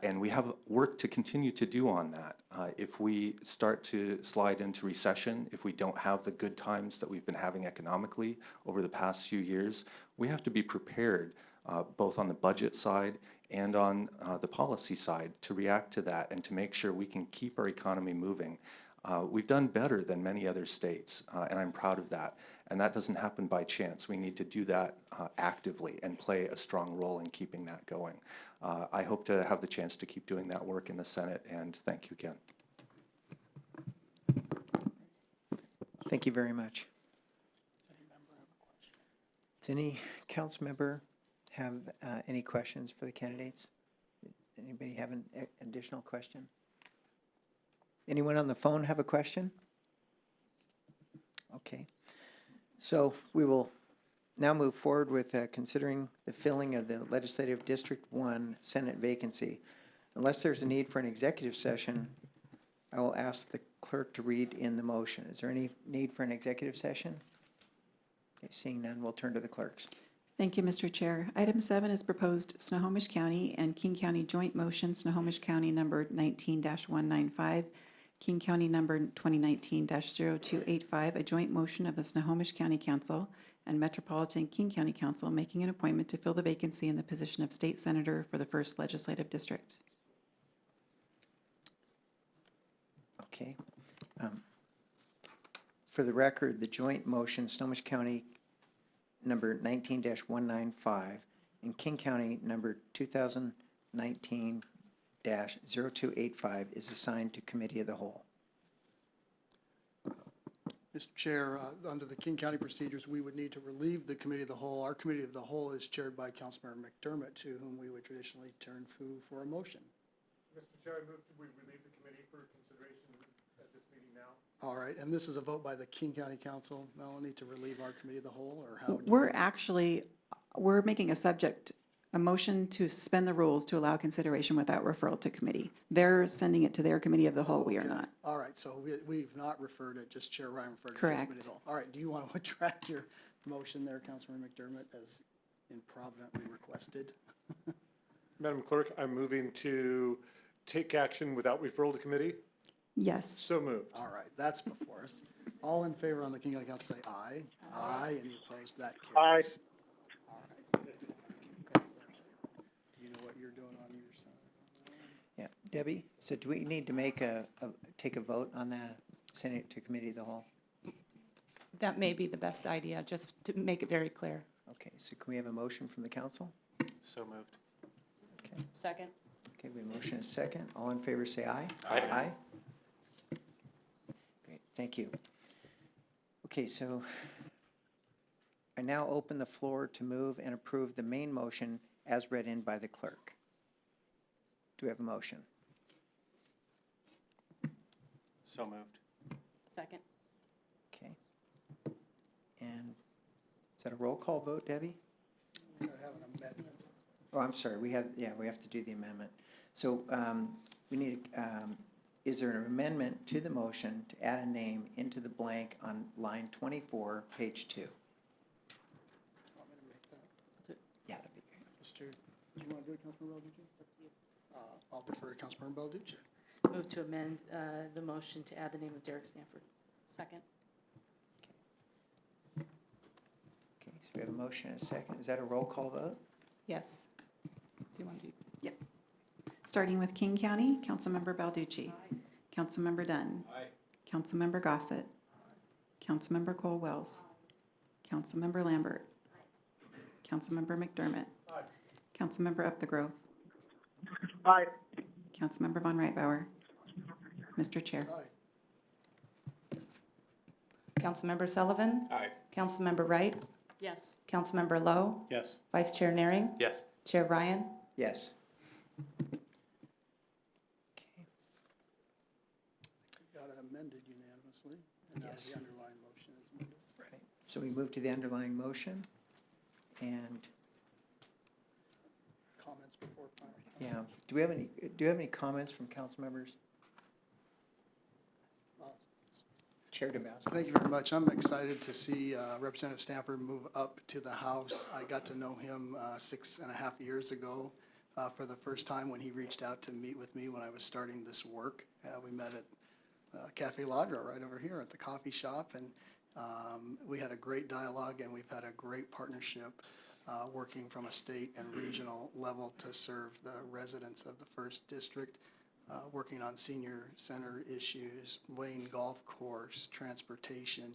[SPEAKER 6] And we have work to continue to do on that. If we start to slide into recession, if we don't have the good times that we've been having economically over the past few years, we have to be prepared both on the budget side and on the policy side to react to that and to make sure we can keep our economy moving. We've done better than many other states, and I'm proud of that. And that doesn't happen by chance. We need to do that actively and play a strong role in keeping that going. I hope to have the chance to keep doing that work in the Senate, and thank you again.
[SPEAKER 1] Thank you very much. Does any council member have any questions for the candidates? Anybody have an additional question? Anyone on the phone have a question? Okay. So we will now move forward with considering the filling of the Legislative District 1 Senate vacancy. Unless there's a need for an executive session, I will ask the clerk to read in the motion. Is there any need for an executive session? Okay, seeing none, we'll turn to the clerks.
[SPEAKER 14] Thank you, Mr. Chair. Item 7 is proposed Snohomish County and King County joint motion, Snohomish County number 19-195, King County number 2019-0285, a joint motion of the Snohomish County Council and Metropolitan King County Council making an appointment to fill the vacancy in the position of State Senator for the 1st Legislative District.
[SPEAKER 1] Okay. For the record, the joint motion, Snohomish County number 19-195 and King County number 2019-0285 is assigned to Committee of the Whole.
[SPEAKER 2] Mr. Chair, under the King County procedures, we would need to relieve the Committee of the Whole. Our Committee of the Whole is chaired by Councilmember McDermott, to whom we would traditionally turn for a motion.
[SPEAKER 3] Mr. Chair, I move we relieve the committee for consideration at this meeting now.
[SPEAKER 2] All right, and this is a vote by the King County Council, Melanie, to relieve our Committee of the Whole, or how?
[SPEAKER 14] We're making a motion to suspend the rules to allow consideration without referral to committee. They're sending it to their Committee of the Whole, we are not.
[SPEAKER 2] All right, so we've not referred it, just Chair Ryan referred it to this
[SPEAKER 14] Correct.
[SPEAKER 2] Committee of the Whole. All right, do you want to retract your motion there, Councilmember McDermott, as improvidently requested?
[SPEAKER 3] Madam Clerk, I'm moving to take action without referral to committee.
[SPEAKER 14] Yes.
[SPEAKER 3] So moved.
[SPEAKER 2] All right, that's before us. All in favor on the King County Council say aye. Aye. Any opposed? That carries. All right. Okay. Do you know what you're doing on your side?
[SPEAKER 1] Yeah, Debbie, so do we need to take a vote on the Senate to Committee of the Whole?
[SPEAKER 14] That may be the best idea, just to make it very clear.
[SPEAKER 1] Okay, so can we have a motion from the council?
[SPEAKER 6] So moved.
[SPEAKER 1] Okay.
[SPEAKER 14] Second.
[SPEAKER 1] Okay, we have a motion and a second. All in favor say aye.
[SPEAKER 3] Aye.
[SPEAKER 1] Aye. Great, thank you. Okay, so I now open the floor to move and approve the main motion as read in by the clerk. Do we have a motion?
[SPEAKER 6] So moved.
[SPEAKER 14] Second.
[SPEAKER 1] Okay. And is that a roll call vote, Debbie?
[SPEAKER 2] We're going to have an amendment.
[SPEAKER 1] Oh, I'm sorry, we have to do the amendment. So we need, is there an amendment to the motion to add a name into the blank on line 24, page 2? Yeah, that'd be great.
[SPEAKER 2] Mr. Chair, do you want to do it, Councilmember Balducci? I'll defer to Councilmember Balducci.
[SPEAKER 8] Move to amend the motion to add the name of Derek Stanford. Second.
[SPEAKER 1] Okay, so we have a motion and a second. Is that a roll call vote?
[SPEAKER 8] Yes. Do you want to do?
[SPEAKER 14] Yep. Starting with King County, Councilmember Balducci. Councilmember Dunn. Councilmember Gossett. Councilmember Cole-Wells. Councilmember Lambert. Councilmember McDermott. Councilmember Up the Grove.
[SPEAKER 9] Aye.
[SPEAKER 14] Councilmember Von Reitbauer. Mr. Chair.
[SPEAKER 8] Councilmember Sullivan?
[SPEAKER 3] Aye.
[SPEAKER 8] Councilmember Wright?
[SPEAKER 18] Yes.
[SPEAKER 8] Councilmember Lowe?
[SPEAKER 3] Yes.
[SPEAKER 8] Vice Chair Naring?
[SPEAKER 3] Yes.
[SPEAKER 8] Chair Ryan?
[SPEAKER 1] Yes.
[SPEAKER 2] Got it amended unanimously, and now
[SPEAKER 1] Yes.
[SPEAKER 2] the underlying motion is amended.
[SPEAKER 1] Right. So we move to the underlying motion, and
[SPEAKER 2] Comments before final.
[SPEAKER 1] yeah, do we have any comments from council members? Chair DeBow.
[SPEAKER 2] Thank you very much. I'm excited to see Representative Stanford move up to the House. I got to know him 6.5 years ago for the first time when he reached out to meet with me when I was starting this work. We met at Cafe Ladra right over here at the coffee shop, and we had a great dialogue, and we've had a great partnership working from a state and regional level to serve the residents of the 1st District. Working on senior center issues, Wayne Golf Course, transportation,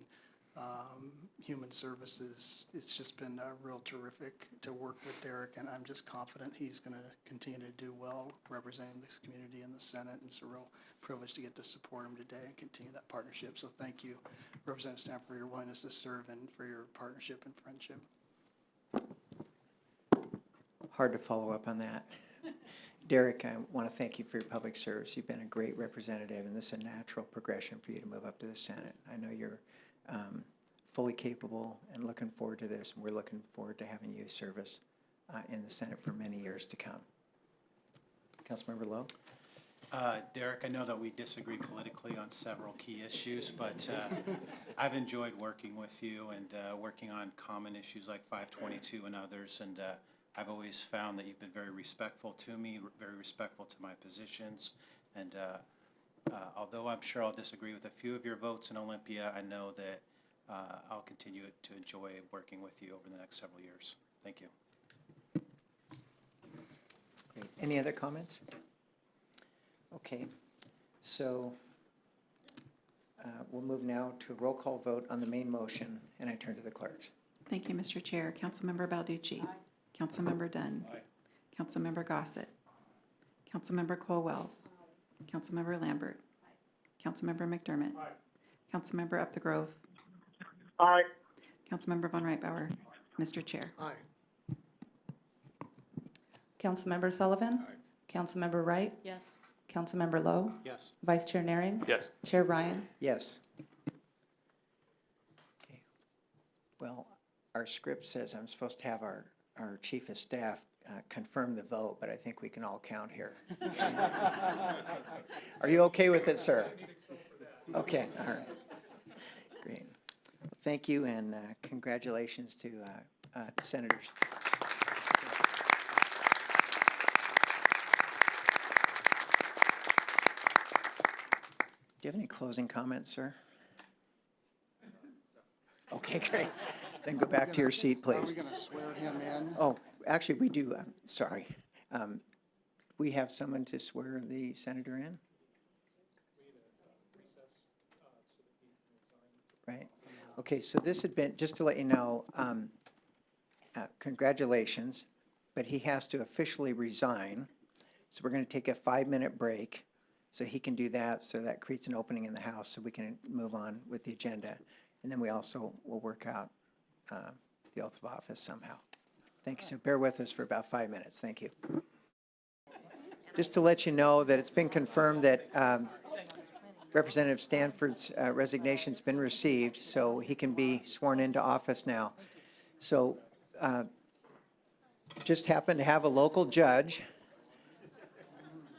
[SPEAKER 2] human services. It's just been real terrific to work with Derek, and I'm just confident he's going to continue to do well representing this community in the Senate. And it's a real privilege to get to support him today and continue that partnership. So thank you, Representative Stanford, for your willingness to serve and for your partnership and friendship.
[SPEAKER 1] Hard to follow up on that. Derek, I want to thank you for your public service. You've been a great representative, and this is a natural progression for you to move up to the Senate. I know you're fully capable and looking forward to this, and we're looking forward to having you service in the Senate for many years to come. Councilmember Lowe?
[SPEAKER 10] Derek, I know that we disagree politically on several key issues, but I've enjoyed working with you and working on common issues like 522 and others, and I've always found that you've been very respectful to me, very respectful to my positions, and although I'm sure I'll disagree with a few of your votes in Olympia, I know that I'll continue to enjoy working with you over the next several years. Thank you.
[SPEAKER 1] Great. Any other comments? Okay, so we'll move now to a roll call vote on the main motion, and I turn to the clerks.
[SPEAKER 14] Thank you, Mr. Chair. Councilmember Balducci. Aye. Councilmember Dunn.
[SPEAKER 3] Aye.
[SPEAKER 14] Councilmember Gossett. Councilmember Cole-Wells. Councilmember Lambert. Councilmember McDermott. Councilmember Up the Grove.
[SPEAKER 9] Aye.
[SPEAKER 14] Councilmember Von Reitbauer. Mr. Chair.
[SPEAKER 2] Aye.
[SPEAKER 8] Councilmember Sullivan? Councilmember Wright?
[SPEAKER 18] Yes.
[SPEAKER 8] Councilmember Lowe?
[SPEAKER 10] Yes.
[SPEAKER 8] Vice Chair Naring?
[SPEAKER 3] Yes.
[SPEAKER 8] Chair Ryan?
[SPEAKER 1] Yes. Okay. Well, our script says I'm supposed to have our chief of staff confirm the vote, but I think we can all count here. Are you okay with it, sir? Okay, all right. Great. Well, thank you, and congratulations to senators. Do you have any closing comments, sir? Okay, great. Then go back to your seat,
[SPEAKER 2] Are we
[SPEAKER 1] please.
[SPEAKER 2] going to swear him in?
[SPEAKER 1] Oh, actually, we do. I'm sorry. We have someone to swear the senator in? Right. Okay, so this had been, just to let you know, congratulations, but he has to officially resign. So we're going to take a 5-minute break so he can do that. So that creates an opening in the House so we can move on with the agenda. And then we also will work out the oath of office somehow. Thank you. So bear with us for about 5 minutes. Thank you. Just to let you know that it's been confirmed that Representative Stanford's resignation's been received, so he can be sworn into office now. So just happened to have a local judge.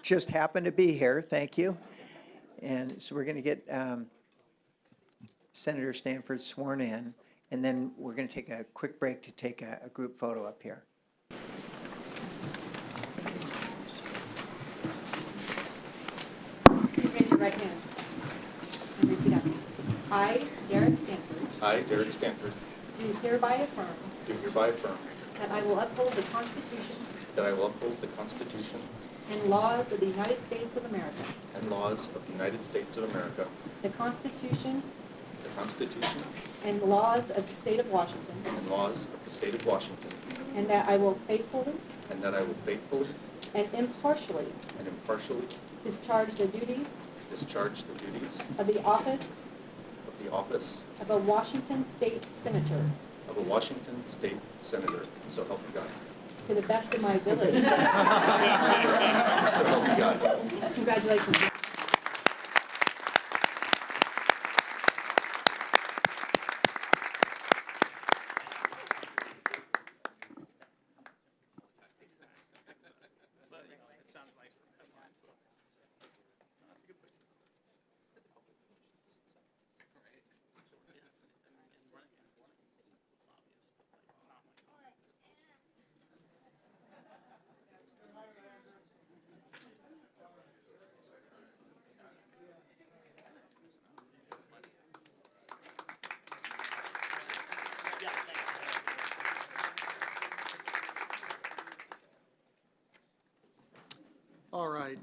[SPEAKER 1] Just happened to be here, thank you. And so we're going to get Senator Stanford sworn in, and then we're going to take a quick break to take a group photo up here.
[SPEAKER 12] Please raise your right hand and repeat after me. I, Derek Stanford,
[SPEAKER 6] I, Derek Stanford,
[SPEAKER 12] do hereby affirm
[SPEAKER 6] do hereby affirm
[SPEAKER 12] that I will uphold the Constitution
[SPEAKER 6] that I will uphold the Constitution
[SPEAKER 12] and laws of the United States of America,
[SPEAKER 6] and laws of the United States of America,
[SPEAKER 12] the Constitution
[SPEAKER 6] the Constitution
[SPEAKER 12] and laws of the State of Washington,
[SPEAKER 6] and laws of the State of Washington,
[SPEAKER 12] and that I will faithfully
[SPEAKER 6] and that I will faithfully
[SPEAKER 12] and impartially
[SPEAKER 6] and impartially
[SPEAKER 12] discharge the duties
[SPEAKER 6] discharge the duties
[SPEAKER 12] of the office
[SPEAKER 6] of the office
[SPEAKER 12] of a Washington State Senator
[SPEAKER 6] of a Washington State Senator, so help me God.
[SPEAKER 12] to the best of my ability.
[SPEAKER 6] So help me God.
[SPEAKER 12] Congratulations.
[SPEAKER 2] All right,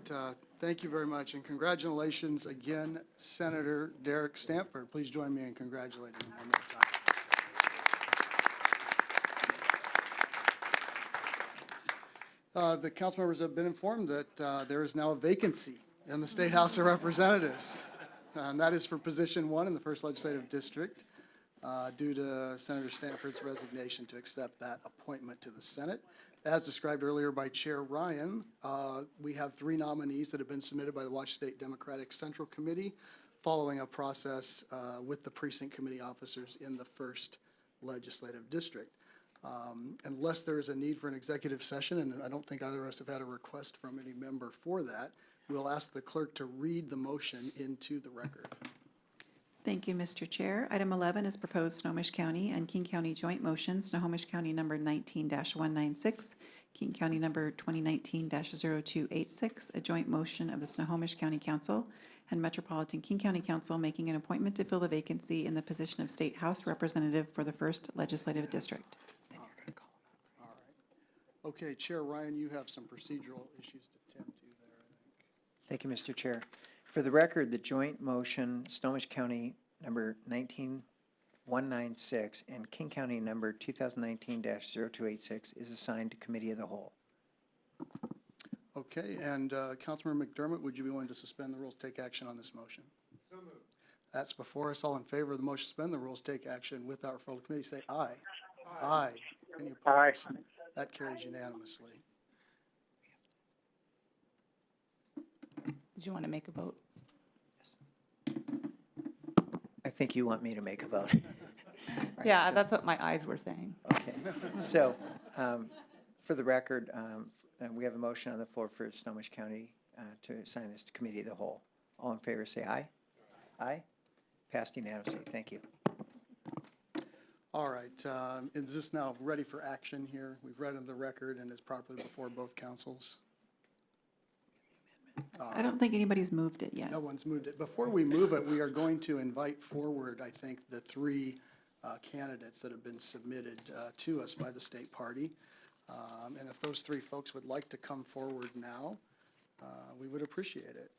[SPEAKER 2] thank you very much, and congratulations again, Senator Derek Stanford. Please join me in congratulating him one more time. The council members have been informed that there is now a vacancy in the State House of Representatives, and that is for position 1 in the 1st Legislative District, due to Senator Stanford's resignation to accept that appointment to the Senate. As described earlier by Chair Ryan, we have 3 nominees that have been submitted by the Washington State Democratic Central Committee following a process with the precinct committee officers in the 1st Legislative District. Unless there is a need for an executive session, and I don't think either of us have had a request from any member for that, we'll ask the clerk to read the motion into the record.
[SPEAKER 14] Thank you, Mr. Chair. Item 11 is proposed Snohomish County and King County joint motion, Snohomish County number 19-196, King County number 2019-0286, a joint motion of the Snohomish County Council and Metropolitan King County Council making an appointment to fill the vacancy in the position of State House Representative for the 1st Legislative District.
[SPEAKER 2] All right. Okay, Chair Ryan, you have some procedural issues to tend to there, I think.
[SPEAKER 1] Thank you, Mr. Chair. For the record, the joint motion, Snohomish County number 19196 and King County number 2019-0286 is assigned to Committee of the Whole.
[SPEAKER 2] Okay, and Councilmember McDermott, would you be willing to suspend the rules, take action on this motion? So moved. That's before us. All in favor of the motion, suspend the rules, take action without referral to committee, say aye. Aye. Any opposed? Aye. That carries unanimously.
[SPEAKER 8] Did you want to make a vote?
[SPEAKER 1] I think you want me to make a vote. Right,
[SPEAKER 8] Yeah,
[SPEAKER 1] so-
[SPEAKER 8] that's what my eyes were saying.
[SPEAKER 1] Okay, so, for the record, we have a motion on the floor for Snohomish County to assign this to Committee of the Whole. All in favor, say aye. Aye. Passed unanimously, thank you.
[SPEAKER 2] All right, is this now ready for action here? We've read in the record and it's properly before both councils.
[SPEAKER 14] I don't think anybody's moved it yet.
[SPEAKER 2] No one's moved it. Before we move it, we are going to invite forward, I think, the 3 candidates that have been submitted to us by the state party. And if those 3 folks would like to come forward now, we would appreciate it.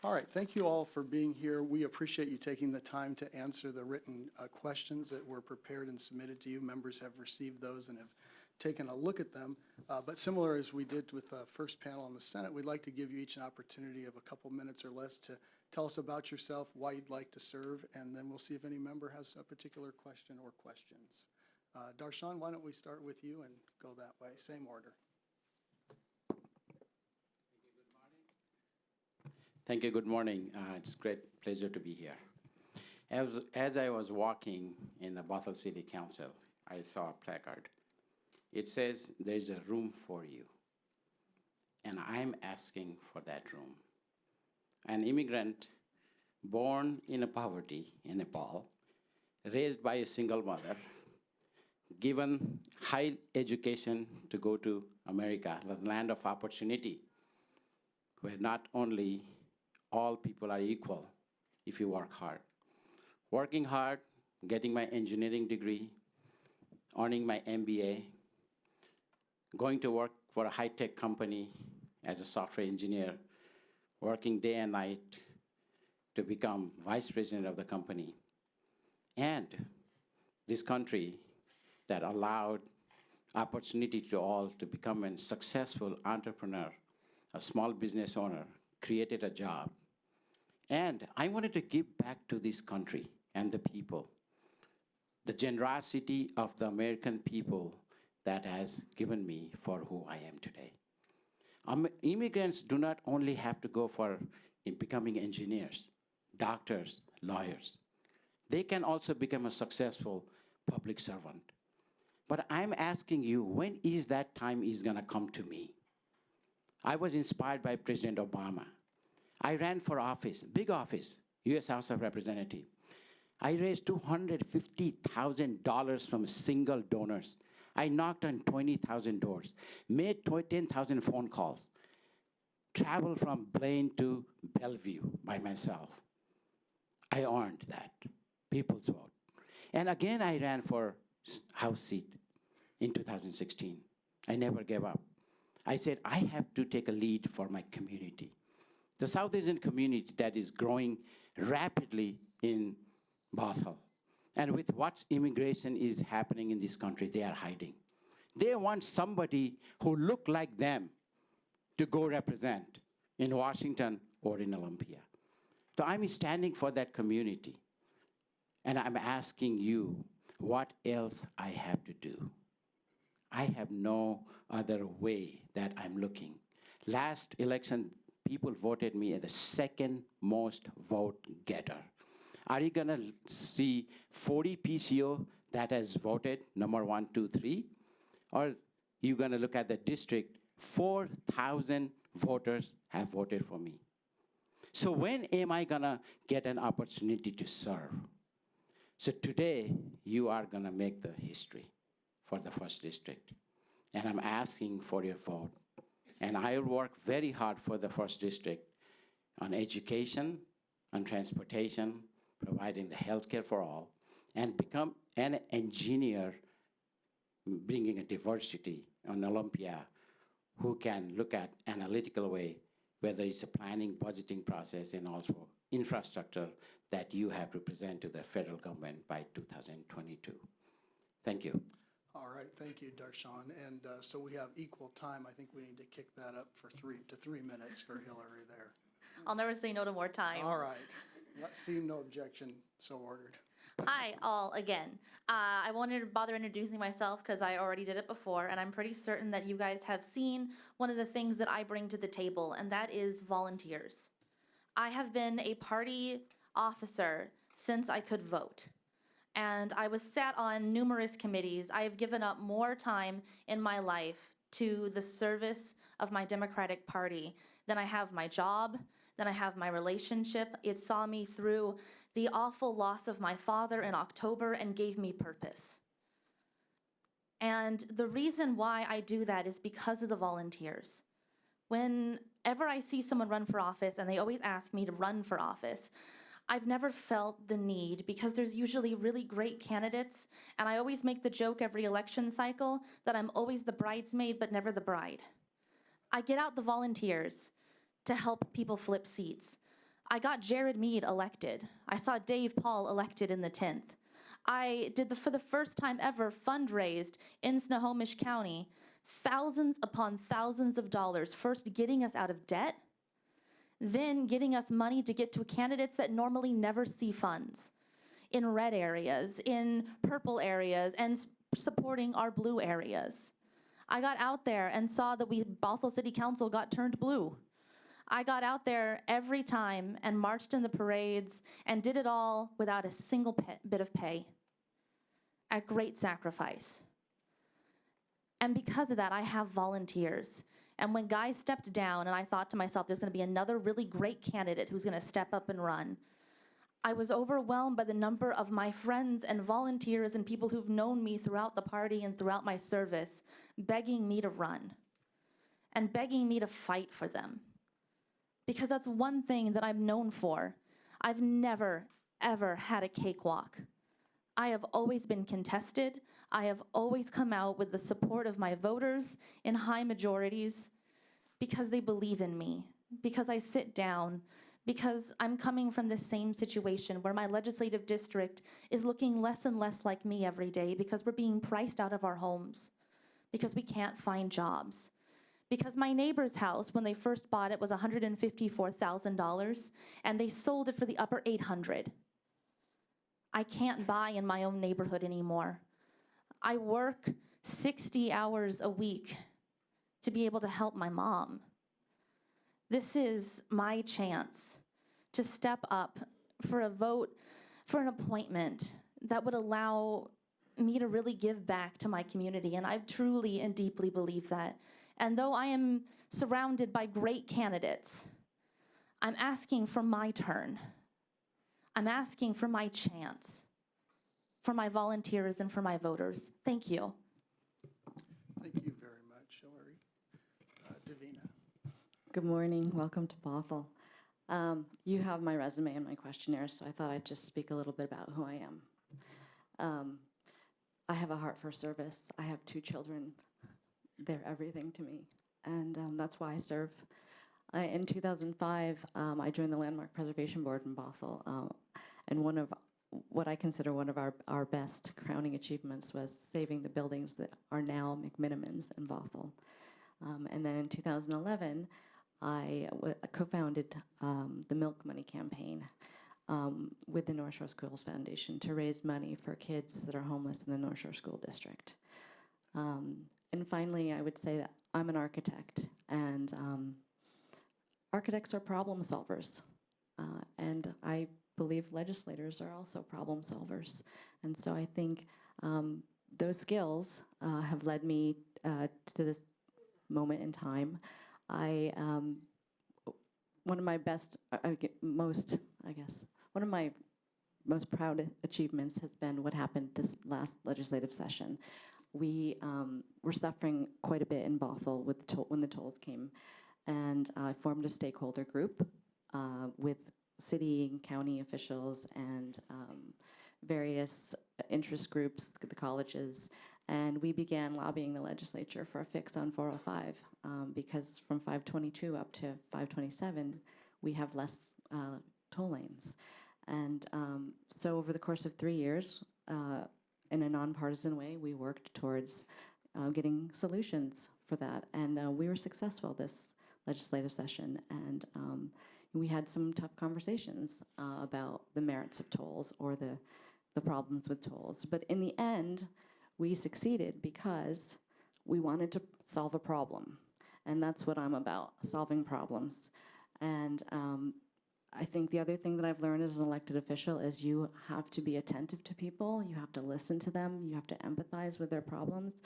[SPEAKER 2] All right, thank you all for being here. We appreciate you taking the time to answer the written questions that were prepared and submitted to you. Members have received those and have taken a look at them. But similar as we did with the first panel in the Senate, we'd like to give you each an opportunity of a couple minutes or less to tell us about yourself, why you'd like to serve, and then we'll see if any member has a particular question or questions. Darshan, why don't we start with you and go that way, same order.
[SPEAKER 22] Thank you. Good morning. It's a great pleasure to be here. As I was walking in the Bothell City Council, I saw a placard. It says, "There's a room for you." And I'm asking for that room. An immigrant born in a poverty in Nepal, raised by a single mother, given high education to go to America, the land of opportunity, where not only all people are equal if you work hard. Working hard, getting my engineering degree, earning my MBA, going to work for a high-tech company as a software engineer, working day and night to become vice president of the company. And this country that allowed opportunity to all to become a successful entrepreneur, a small business owner, created a job. And I wanted to give back to this country and the people, the generosity of the American people that has given me for who I am today. Immigrants do not only have to go for becoming engineers, doctors, lawyers. They can also become a successful public servant. But I'm asking you, when is that time is gonna come to me? I was inspired by President Obama. I ran for office, big office, US House of Representatives. I raised $250,000 from single donors. I knocked on 20,000 doors, made 10,000 phone calls, traveled from Blaine to Bellevue by myself. I earned that, people's vote. And again, I ran for House seat in 2016. I never gave up. I said, I have to take a lead for my community. The South Asian community that is growing rapidly in Bothell. And with what immigration is happening in this country, they are hiding. They want somebody who look like them to go represent in Washington or in Olympia. So I'm standing for that community. And I'm asking you, what else I have to do? I have no other way that I'm looking. Last election, people voted me as the second most vote getter. Are you gonna see 40 PCO that has voted number 1, 2, 3? Or you gonna look at the district, 4,000 voters have voted for me. So when am I gonna get an opportunity to serve? So today, you are gonna make the history for the 1st District. And I'm asking for your vote. And I will work very hard for the 1st District on education, on transportation, providing the healthcare for all, and become an engineer, bringing a diversity on Olympia, who can look at analytical way, whether it's a planning, budgeting process, and also infrastructure that you have to present to the federal government by 2022. Thank you.
[SPEAKER 2] All right, thank you, Darshan. And so we have equal time. I think we need to kick that up for 3 minutes for Hillary there.
[SPEAKER 7] I'll never say no to more time.
[SPEAKER 2] All right. Seeing no objection, so ordered.
[SPEAKER 7] Hi, all, again. I wanted to bother introducing myself because I already did it before, and I'm pretty certain that you guys have seen one of the things that I bring to the table, and that is volunteers. I have been a party officer since I could vote, and I was sat on numerous committees. I have given up more time in my life to the service of my Democratic Party than I have my job, than I have my relationship. It saw me through the awful loss of my father in October and gave me purpose. And the reason why I do that is because of the volunteers. Whenever I see someone run for office, and they always ask me to run for office, I've never felt the need, because there's usually really great candidates, and I always make the joke every election cycle that I'm always the bridesmaid but never the bride. I get out the volunteers to help people flip seats. I got Jared Mead elected. I saw Dave Paul elected in the 10th. I did, for the first time ever, fundraised in Snohomish County, thousands upon thousands of dollars, first getting us out of debt, then getting us money to get to candidates that normally never see funds, in red areas, in purple areas, and supporting our blue areas. I got out there and saw that Bothell City Council got turned blue. I got out there every time and marched in the parades and did it all without a single bit of pay, at great sacrifice. And because of that, I have volunteers. And when guys stepped down and I thought to myself, there's gonna be another really great candidate who's gonna step up and run, I was overwhelmed by the number of my friends and volunteers and people who've known me throughout the party and throughout my service, begging me to run and begging me to fight for them. Because that's one thing that I'm known for. I've never, ever had a cakewalk. I have always been contested. I have always come out with the support of my voters in high majorities because they believe in me, because I sit down, because I'm coming from the same situation where my legislative district is looking less and less like me every day because we're being priced out of our homes, because we can't find jobs. Because my neighbor's house, when they first bought it, was $154,000, and they sold it for the upper $800,000. I can't buy in my own neighborhood anymore. I work 60 hours a week to be able to help my mom. This is my chance to step up for a vote, for an appointment that would allow me to really give back to my community, and I truly and deeply believe that. And though I am surrounded by great candidates, I'm asking for my turn. I'm asking for my chance, for my volunteers and for my voters. Thank you.
[SPEAKER 2] Thank you very much, Hillary. Davina.
[SPEAKER 13] Good morning. Welcome to Bothell. You have my resume and my questionnaire, so I thought I'd just speak a little bit about who I am. I have a heart for service. I have 2 children. They're everything to me, and that's why I serve. In 2005, I joined the Landmark Preservation Board in Bothell, and one of what I consider one of our best crowning achievements was saving the buildings that are now McMinimans in Bothell. And then in 2011, I co-founded the Milk Money campaign with the North Shore Schools Foundation to raise money for kids that are homeless in the North Shore School District. And finally, I would say that I'm an architect, and architects are problem solvers. And I believe legislators are also problem solvers. And so I think those skills have led me to this moment in time. One of my most proud achievements has been what happened this last legislative session. We were suffering quite a bit in Bothell with when the tolls came, and I formed a stakeholder group with city and county officials and various interest groups, the colleges, and we began lobbying the legislature for a fix on 405 because from 522 up to 527, we have less toll lanes. And so over the course of 3 years, in a nonpartisan way, we worked towards getting solutions for that. And we were successful this legislative session. And we had some tough conversations about the merits of tolls or the problems with tolls. But in the end, we succeeded because we wanted to solve a problem. And that's what I'm about, solving problems. And I think the other thing that I've learned as an elected official is you have to be attentive to people, you have to listen to them, you have to empathize with their problems,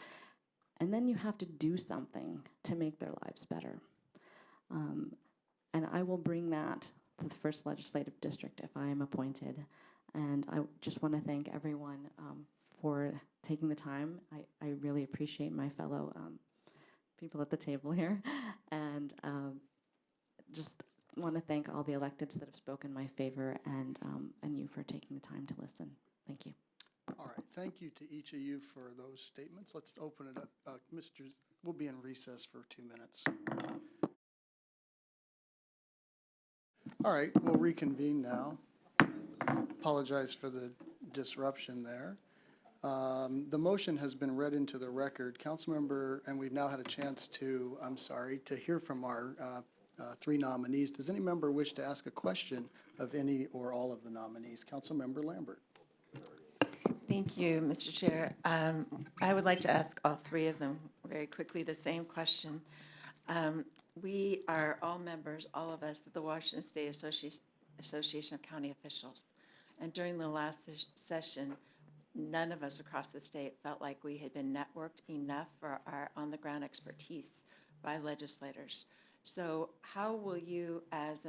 [SPEAKER 13] and then you have to do something to make their lives better. And I will bring that to the 1st Legislative District if I am appointed. And I just want to thank everyone for taking the time. I really appreciate my fellow people at the table here. And just want to thank all the electeds that have spoken in my favor and you for taking the time to listen. Thank you.
[SPEAKER 2] All right, thank you to each of you for those statements. Let's open it up. We'll be in recess for 2 minutes. All right, we'll reconvene now. Apologize for the disruption there. The motion has been read into the record. Councilmember, and we've now had a chance to, to hear from our 3 nominees. Does any member wish to ask a question of any or all of the nominees? Councilmember Lambert.
[SPEAKER 16] Thank you, Mr. Chair. I would like to ask all 3 of them very quickly the same question. We are all members, all of us, of the Washington State Association of County Officials. And during the last session, none of us across the state felt like we had been networked enough for our on-the-ground expertise by legislators. So how will you, as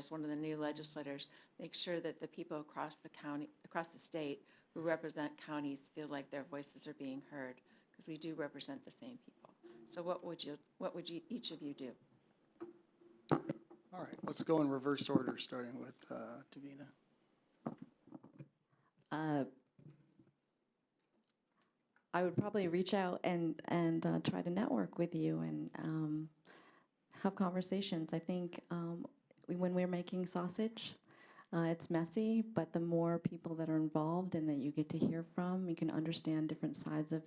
[SPEAKER 16] one of the new legislators, make sure that the people across the state who represent counties feel like their voices are being heard? Because we do represent the same people. So what would each of you do?
[SPEAKER 2] All right, let's go in reverse order, starting with Davina.
[SPEAKER 13] I would probably reach out and try to network with you and have conversations. I think when we're making sausage, it's messy, but the more people that are involved and that you get to hear from, you can understand different sides of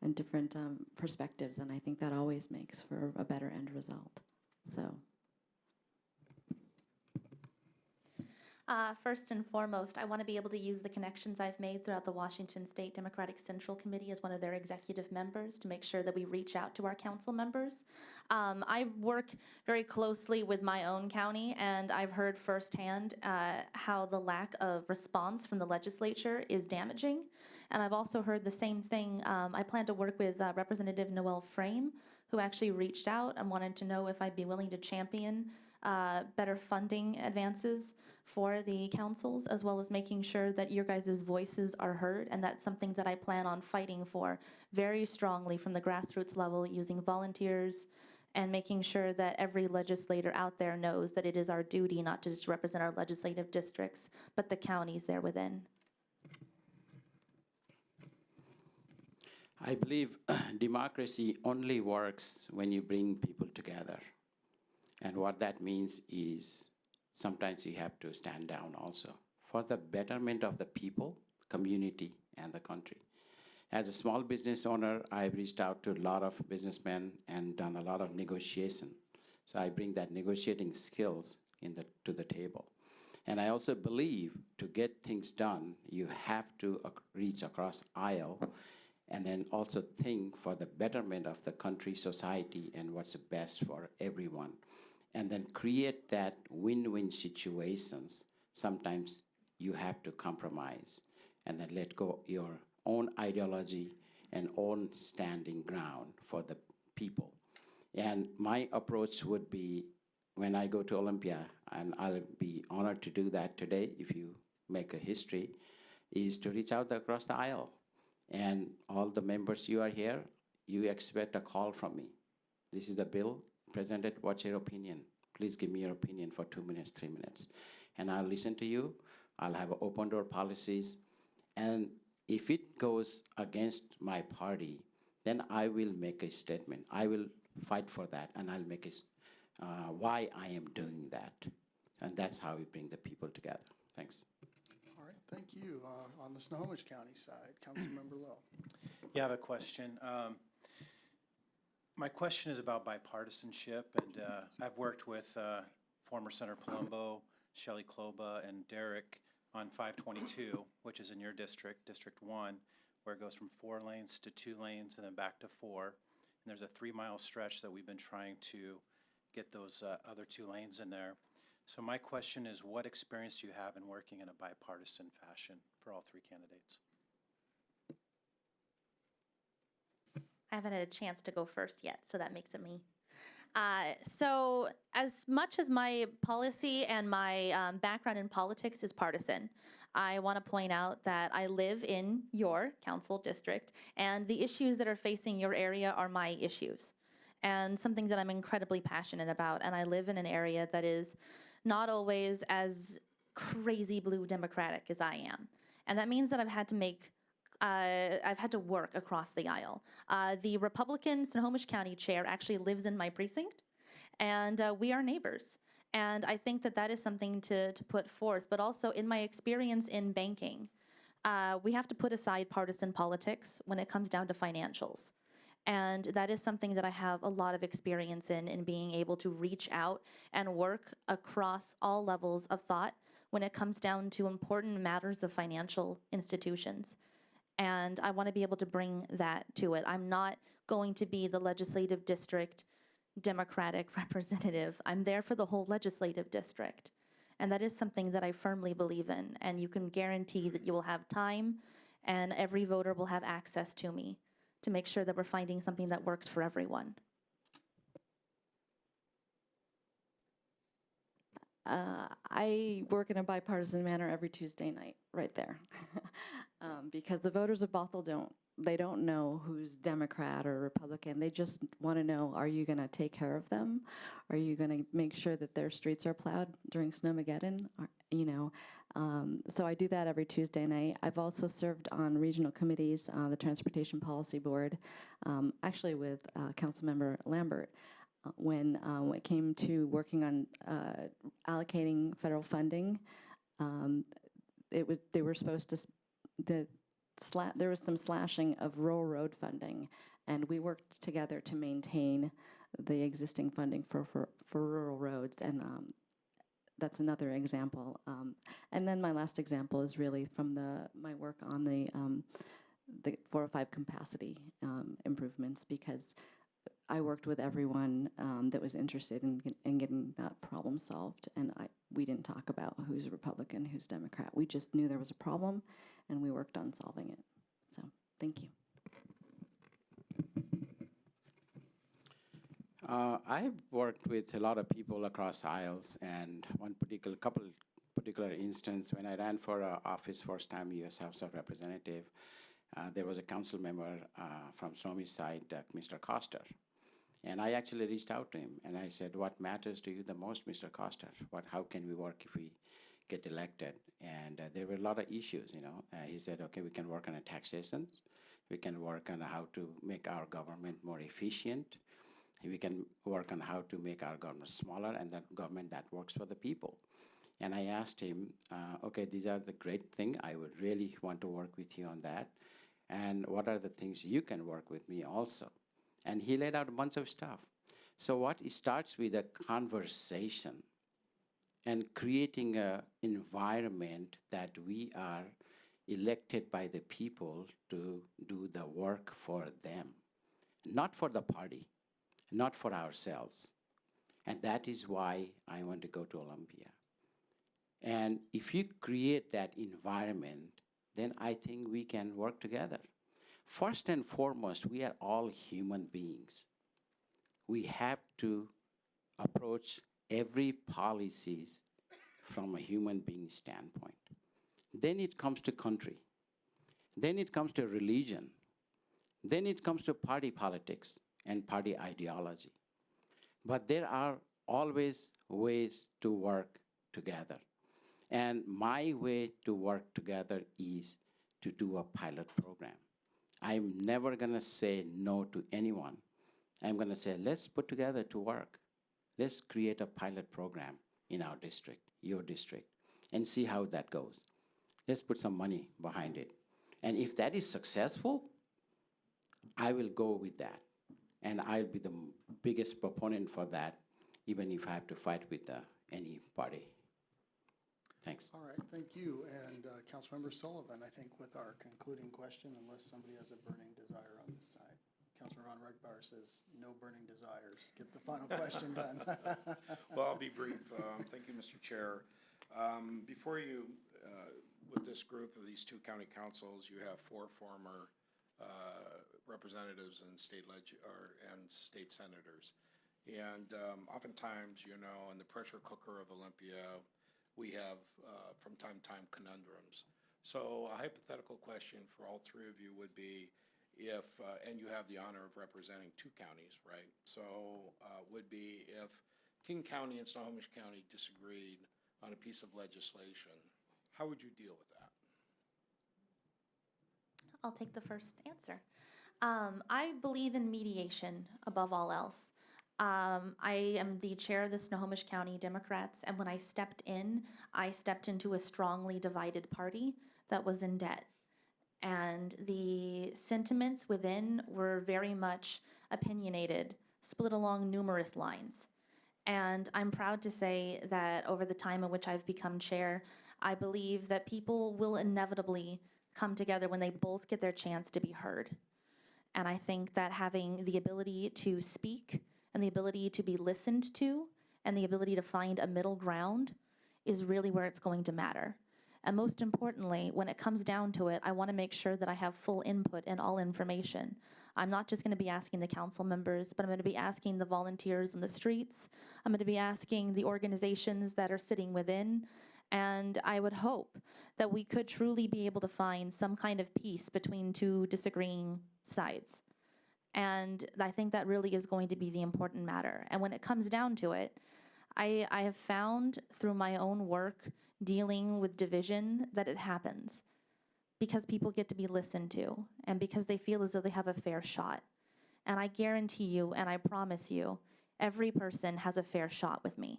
[SPEAKER 13] and different perspectives, and I think that always makes for a better end result. So.
[SPEAKER 7] First and foremost, I want to be able to use the connections I've made throughout the Washington State Democratic Central Committee as one of their executive members to make sure that we reach out to our council members. I work very closely with my own county, and I've heard firsthand how the lack of response from the legislature is damaging. And I've also heard the same thing. I plan to work with Representative Noel Frame, who actually reached out and wanted to know if I'd be willing to champion better funding advances for the councils, as well as making sure that your guys' voices are heard. And that's something that I plan on fighting for very strongly from the grassroots level, using volunteers and making sure that every legislator out there knows that it is our duty not to just represent our legislative districts, but the counties there within.
[SPEAKER 22] I believe democracy only works when you bring people together. And what that means is sometimes you have to stand down also for the betterment of the people, community, and the country. As a small business owner, I've reached out to a lot of businessmen and done a lot of negotiation. So I bring that negotiating skills to the table. And I also believe to get things done, you have to reach across aisle and then also think for the betterment of the country, society, and what's best for everyone. And then create that win-win situations. Sometimes you have to compromise and then let go your own ideology and own standing ground for the people. And my approach would be, when I go to Olympia, and I'll be honored to do that today if you make a history, is to reach out across the aisle. And all the members you are here, you expect a call from me. This is the bill presented. What's your opinion? Please give me your opinion for 2 minutes, 3 minutes. And I'll listen to you. I'll have open door policies. And if it goes against my party, then I will make a statement. I will fight for that, and I'll make why I am doing that. And that's how we bring the people together. Thanks.
[SPEAKER 2] All right, thank you. On the Snohomish County side, Councilmember Lowe.
[SPEAKER 10] Yeah, I have a question. My question is about bipartisanship, and I've worked with former Senator Palumbo, Shelley Kloba, and Derek on 522, which is in your district, District 1, where it goes from 4 lanes to 2 lanes and then back to 4. And there's a 3-mile stretch that we've been trying to get those other 2 lanes in there. So my question is, what experience do you have in working in a bipartisan fashion for all 3 candidates?
[SPEAKER 7] I haven't had a chance to go first yet, so that makes it me. So as much as my policy and my background in politics is partisan, I want to point out that I live in your council district, and the issues that are facing your area are my issues, and something that I'm incredibly passionate about. And I live in an area that is not always as crazy blue Democratic as I am. And that means that I've had to work across the aisle. The Republican Snohomish County chair actually lives in my precinct, and we are neighbors. And I think that that is something to put forth. But also in my experience in banking, we have to put aside partisan politics when it comes down to financials. And that is something that I have a lot of experience in being able to reach out and work across all levels of thought when it comes down to important matters of financial institutions. And I want to be able to bring that to it. I'm not going to be the legislative district Democratic representative. I'm there for the whole legislative district. And that is something that I firmly believe in. And you can guarantee that you will have time and every voter will have access to me to make sure that we're finding something that works for everyone.
[SPEAKER 13] I work in a bipartisan manner every Tuesday night, right there. Because the voters of Bothell don't know who's Democrat or Republican. They just want to know, are you going to take care of them? Are you going to make sure that their streets are plowed during Snowmageddon? So I do that every Tuesday night. I've also served on regional committees, the Transportation Policy Board, actually with Councilmember Lambert. When it came to working on allocating federal funding, they were supposed to, there was some slashing of rural road funding, and we worked together to maintain the existing funding for rural roads, and that's another example. And then my last example is really from my work on the 405 capacity improvements, because I worked with everyone that was interested in getting that problem solved, and we didn't talk about who's Republican, who's Democrat. We just knew there was a problem, and we worked on solving it. So, thank you.
[SPEAKER 22] I've worked with a lot of people across aisles, and couple particular instance, when I ran for office first time U.S. House of Representative, there was a council member from Snohomish side, Mr. Coster. And I actually reached out to him and I said, what matters to you the most, Mr. Coster? How can we work if we get elected? And there were a lot of issues, he said, okay, we can work on taxations. We can work on how to make our government more efficient. We can work on how to make our government smaller and that government that works for the people. And I asked him, okay, these are the great things. I would really want to work with you on that. And what are the things you can work with me also? And he laid out a bunch of stuff. So it starts with a conversation and creating an environment that we are elected by the people to do the work for them, not for the party, not for ourselves. And that is why I want to go to Olympia. And if you create that environment, then I think we can work together. First and foremost, we are all human beings. We have to approach every policies from a human being standpoint. Then it comes to country. Then it comes to religion. Then it comes to party politics and party ideology. But there are always ways to work together. And my way to work together is to do a pilot program. I'm never going to say no to anyone. I'm going to say, let's put together to work. Let's create a pilot program in our district, your district, and see how that goes. Let's put some money behind it. And if that is successful, I will go with that. And I'll be the biggest proponent for that, even if I have to fight with any party. Thanks.
[SPEAKER 2] All right, thank you. And Councilmember Sullivan, I think with our concluding question, unless somebody has a burning desire on this side. Councilmember Ron Regbauer says no burning desires. Get the final question done.
[SPEAKER 11] Well, I'll be brief. Thank you, Mr. Chair. Before you, with this group of these two county councils, you have 4 former representatives and state senators. And oftentimes, in the pressure cooker of Olympia, we have, from time to time, conundrums. So a hypothetical question for all 3 of you would be if, and you have the honor of representing 2 counties, right? So would be if King County and Snohomish County disagreed on a piece of legislation, how would you deal with that?
[SPEAKER 7] I'll take the first answer. I believe in mediation above all else. I am the chair of the Snohomish County Democrats, and when I stepped into a strongly divided party that was in debt. And the sentiments within were very much opinionated, split along numerous lines. And I'm proud to say that over the time in which I've become chair, I believe that people will inevitably come together when they both get their chance to be heard. And I think that having the ability to speak and the ability to be listened to and the ability to find a middle ground is really where it's going to matter. And most importantly, when it comes down to it, I want to make sure that I have full input and all information. I'm not just going to be asking the council members, but I'm going to be asking the volunteers in the streets. I'm going to be asking the organizations that are sitting within. And I would hope that we could truly be able to find some kind of peace between two disagreeing sides. And I think that really is going to be the important matter. And when it comes down to it, I have found through my own work dealing with division that it happens because people get to be listened to and because they feel as though they have a fair shot. And I guarantee you, and I promise you, every person has a fair shot with me.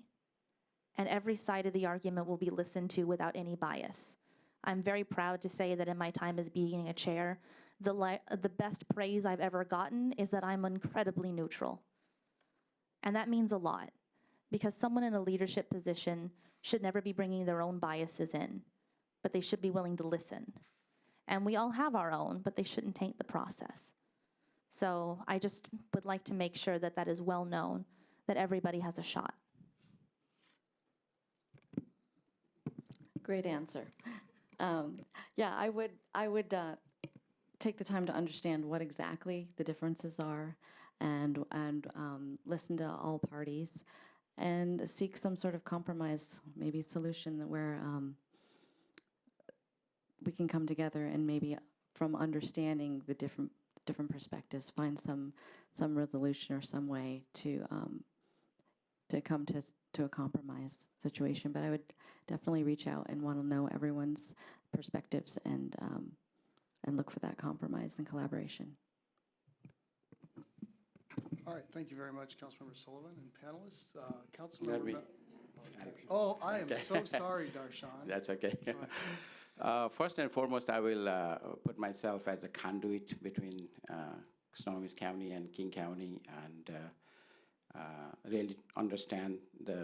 [SPEAKER 7] And every side of the argument will be listened to without any bias. I'm very proud to say that in my time as being a chair, the best praise I've ever gotten is that I'm incredibly neutral. And that means a lot, because someone in a leadership position should never be bringing their own biases in, but they should be willing to listen. And we all have our own, but they shouldn't taint the process. So I just would like to make sure that that is well known, that everybody has a shot.
[SPEAKER 13] Great answer. Yeah, I would take the time to understand what exactly the differences are and listen to all parties and seek some sort of compromise, maybe solution that where we can come together and maybe from understanding the different perspectives, find some resolution or some way to come to a compromise situation. But I would definitely reach out and want to know everyone's perspectives and look for that compromise and collaboration.
[SPEAKER 2] All right, thank you very much, Councilmember Sullivan and panelists. Councilmember. Oh, I am so sorry, Darshan.
[SPEAKER 22] That's okay. First and foremost, I will put myself as a conduit between Snohomish County and King County and really understand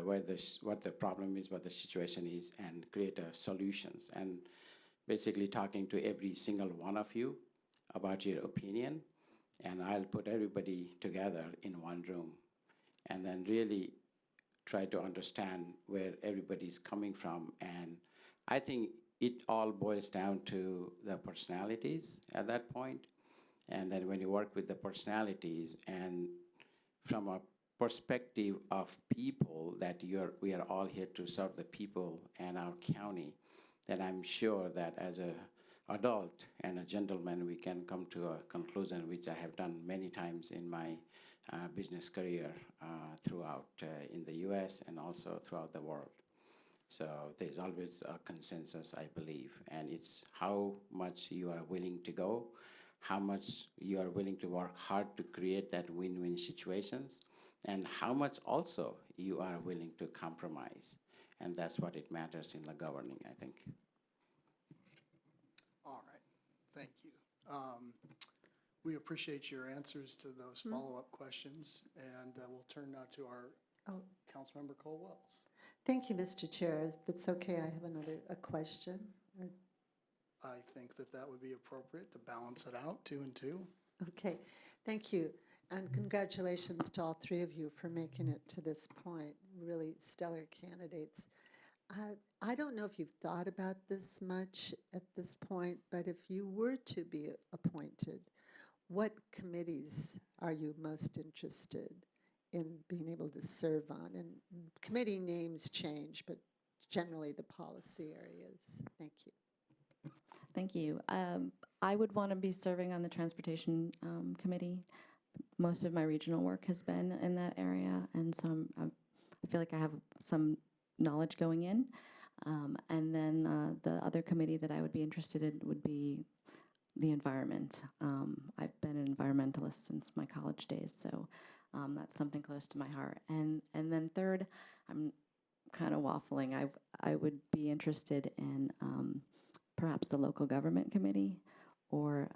[SPEAKER 22] what the problem is, what the situation is, and create solutions. And basically talking to every single one of you about your opinion, and I'll put everybody together in one room and then really try to understand where everybody's coming from. And I think it all boils down to the personalities at that point. And then when you work with the personalities and from a perspective of people that we are all here to serve the people and our county, then I'm sure that as an adult and a gentleman, we can come to a conclusion, which I have done many times in my business career throughout in the U.S. and also throughout the world. So there's always a consensus, I believe, and it's how much you are willing to go, how much you are willing to work hard to create that win-win situations, and how much also you are willing to compromise. And that's what it matters in the governing, I think.
[SPEAKER 2] All right, thank you. We appreciate your answers to those follow-up questions, and we'll turn now to our Councilmember Cole Wells.
[SPEAKER 15] Thank you, Mr. Chair. If it's okay, I have a question.
[SPEAKER 2] I think that would be appropriate to balance it out, 2 and 2.
[SPEAKER 15] Okay, thank you. And congratulations to all three of you for making it to this point. Really stellar candidates. I don't know if you've thought about this much at this point, but if you were to be appointed, what committees are you most interested in being able to serve on? And committee names change, but generally the policy areas. Thank you.
[SPEAKER 13] Thank you. I would want to be serving on the Transportation Committee. Most of my regional work has been in that area, and so I feel like I have some knowledge going in. And then the other committee that I would be interested in would be the environment. I've been an environmentalist since my college days, so that's something close to my heart. And then third, I'm kind of waffling. I would be interested in perhaps the local government committee or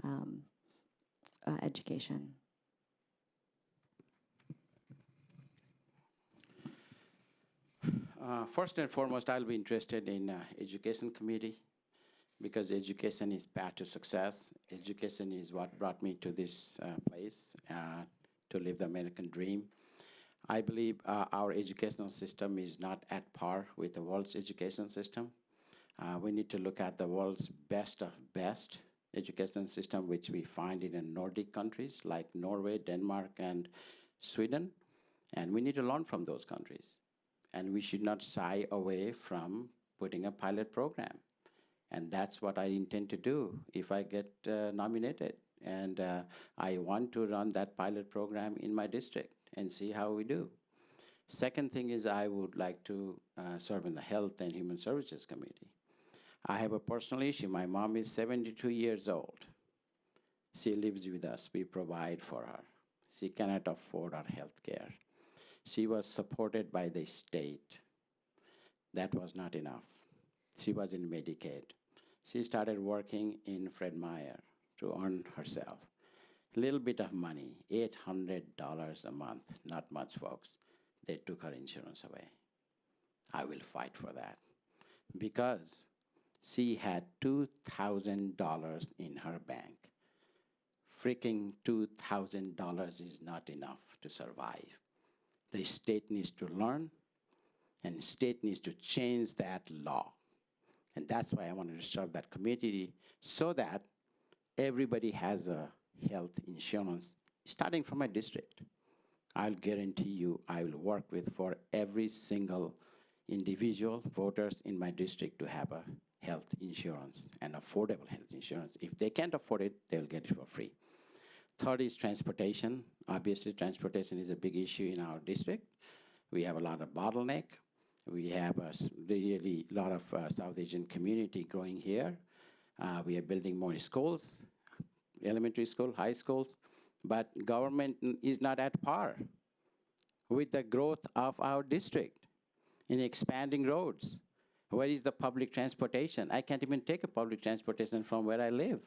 [SPEAKER 13] education.
[SPEAKER 22] First and foremost, I'll be interested in education committee because education is path to success. Education is what brought me to this place to live the American dream.
[SPEAKER 4] I believe our educational system is not at par with the world's education system. We need to look at the world's best of best education system, which we find in the Nordic countries like Norway, Denmark, and Sweden. And we need to learn from those countries. And we should not shy away from putting a pilot program. And that's what I intend to do if I get nominated. And I want to run that pilot program in my district and see how we do. Second thing is I would like to serve in the Health and Human Services Committee. I have a personal issue. My mom is 72 years old. She lives with us. We provide for her. She cannot afford our health care. She was supported by the state. That was not enough. She was in Medicaid. She started working in Fred Meyer to earn herself. A little bit of money, $800 a month, not much, folks. They took her insurance away. I will fight for that because she had $2,000 in her bank. Freaking $2,000 is not enough to survive. The state needs to learn, and the state needs to change that law. And that's why I wanted to serve that committee so that everybody has a health insurance, starting from my district. I'll guarantee you I will work for every single individual voters in my district to have a health insurance and affordable health insurance. If they can't afford it, they'll get it for free. Third is transportation. Obviously, transportation is a big issue in our district. We have a lot of bottleneck. We have a really lot of South Asian community growing here. We are building more schools, elementary school, high schools, but government is not at par with the growth of our district in expanding roads. Where is the public transportation? I can't even take a public transportation from where I live.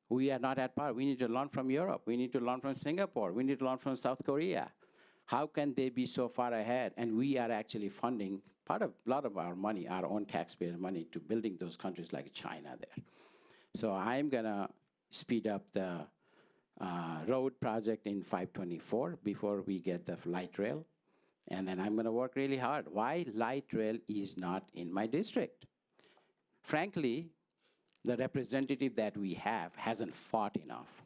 [SPEAKER 4] We are not at par. We need to learn from Europe. We need to learn from Singapore. We need to learn from South Korea. How can they be so far ahead? And we are actually funding a lot of our money, our own taxpayer money, to building those countries like China there. So I'm gonna speed up the road project in 524 before we get the light rail. And then I'm gonna work really hard. Why light rail is not in my district? Frankly, the representative that we have hasn't fought enough.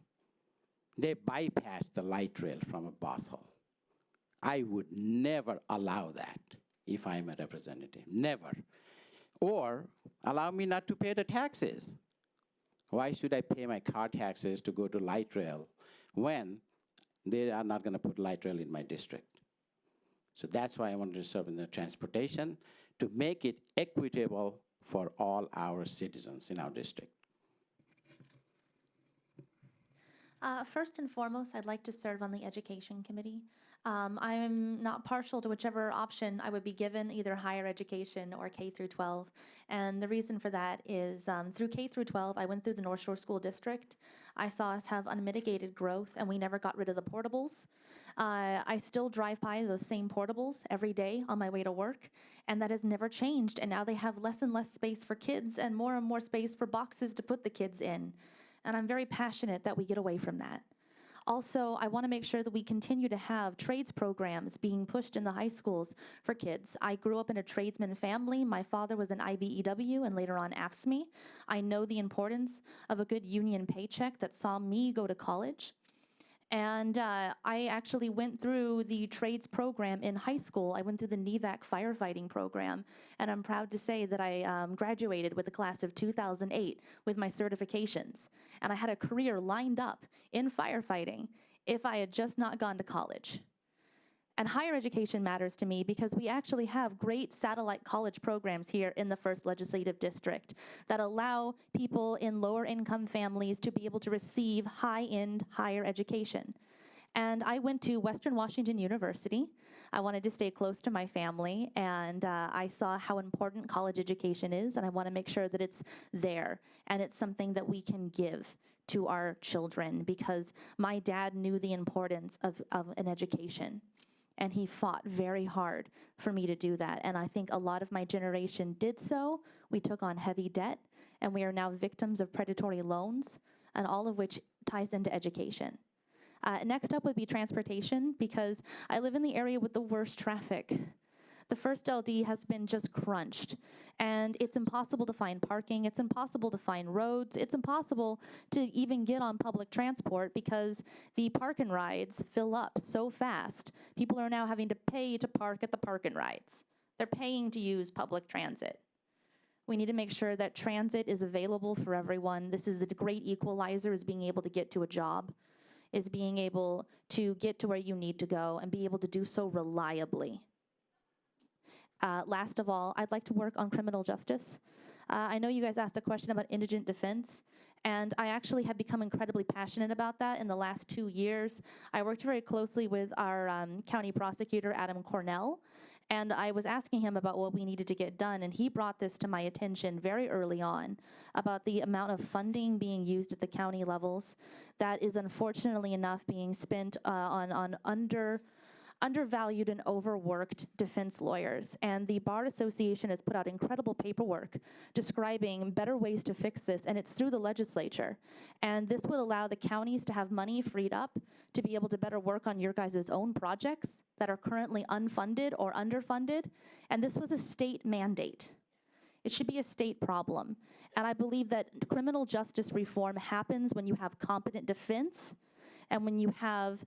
[SPEAKER 4] They bypassed the light rail from Bothell. I would never allow that if I'm a representative, never. Or allow me not to pay the taxes. Why should I pay my car taxes to go to light rail when they are not gonna put light rail in my district? So that's why I wanted to serve in the transportation, to make it equitable for all our citizens in our district.
[SPEAKER 7] First and foremost, I'd like to serve on the Education Committee. I'm not partial to whichever option I would be given, either higher education or K through 12. And the reason for that is through K through 12, I went through the North Shore School District. I saw us have unmitigated growth, and we never got rid of the portables. I still drive by those same portables every day on my way to work, and that has never changed. And now they have less and less space for kids and more space for boxes to put the kids in. And I'm very passionate that we get away from that. Also, I want to make sure that we continue to have trades programs being pushed in the high schools for kids. I grew up in a tradesman family. My father was an IBEW and later on AFSCME. I know the importance of a good union paycheck that saw me go to college. And I actually went through the trades program in high school. I went through the NEVAC firefighting program, and I'm proud to say that I graduated with the class of 2008 with my certifications. And I had a career lined up in firefighting if I had just not gone to college. And higher education matters to me because we actually have great satellite college programs here in the 1st Legislative District that allow people in lower income families to be able to receive high-end higher education. And I went to Western Washington University. I wanted to stay close to my family, and I saw how important college education is, and I want to make sure that it's there, and it's something that we can give to our children because my dad knew the importance of an education. And he fought very hard for me to do that. And I think a lot of my generation did so. We took on heavy debt, and we are now victims of predatory loans, and all of which ties into education. Next up would be transportation, because I live in the area with the worst traffic. The first LD has been just crunched, and it's impossible to find parking, it's impossible to find roads, it's impossible to even get on public transport because the park and rides fill up so fast. People are now having to pay to park at the park and rides. They're paying to use public transit. We need to make sure that transit is available for everyone. This is the great equalizer, is being able to get to a job, is being able to get to where you need to go and be able to do so reliably. Last of all, I'd like to work on criminal justice. I know you guys asked a question about indigent defense, and I actually have become incredibly passionate about that in the last 2 years. I worked very closely with our county prosecutor, Adam Cornell, and I was asking him about what we needed to get done, and he brought this to my attention very early on about the amount of funding being used at the county levels that is unfortunately enough being spent on undervalued and overworked defense lawyers. And the Bar Association has put out incredible paperwork describing better ways to fix this, and it's through the legislature. And this would allow the counties to have money freed up to be able to better work on your guys' own projects that are currently unfunded or underfunded. And this was a state mandate. It should be a state problem. And I believe that criminal justice reform happens when you have competent defense and when you have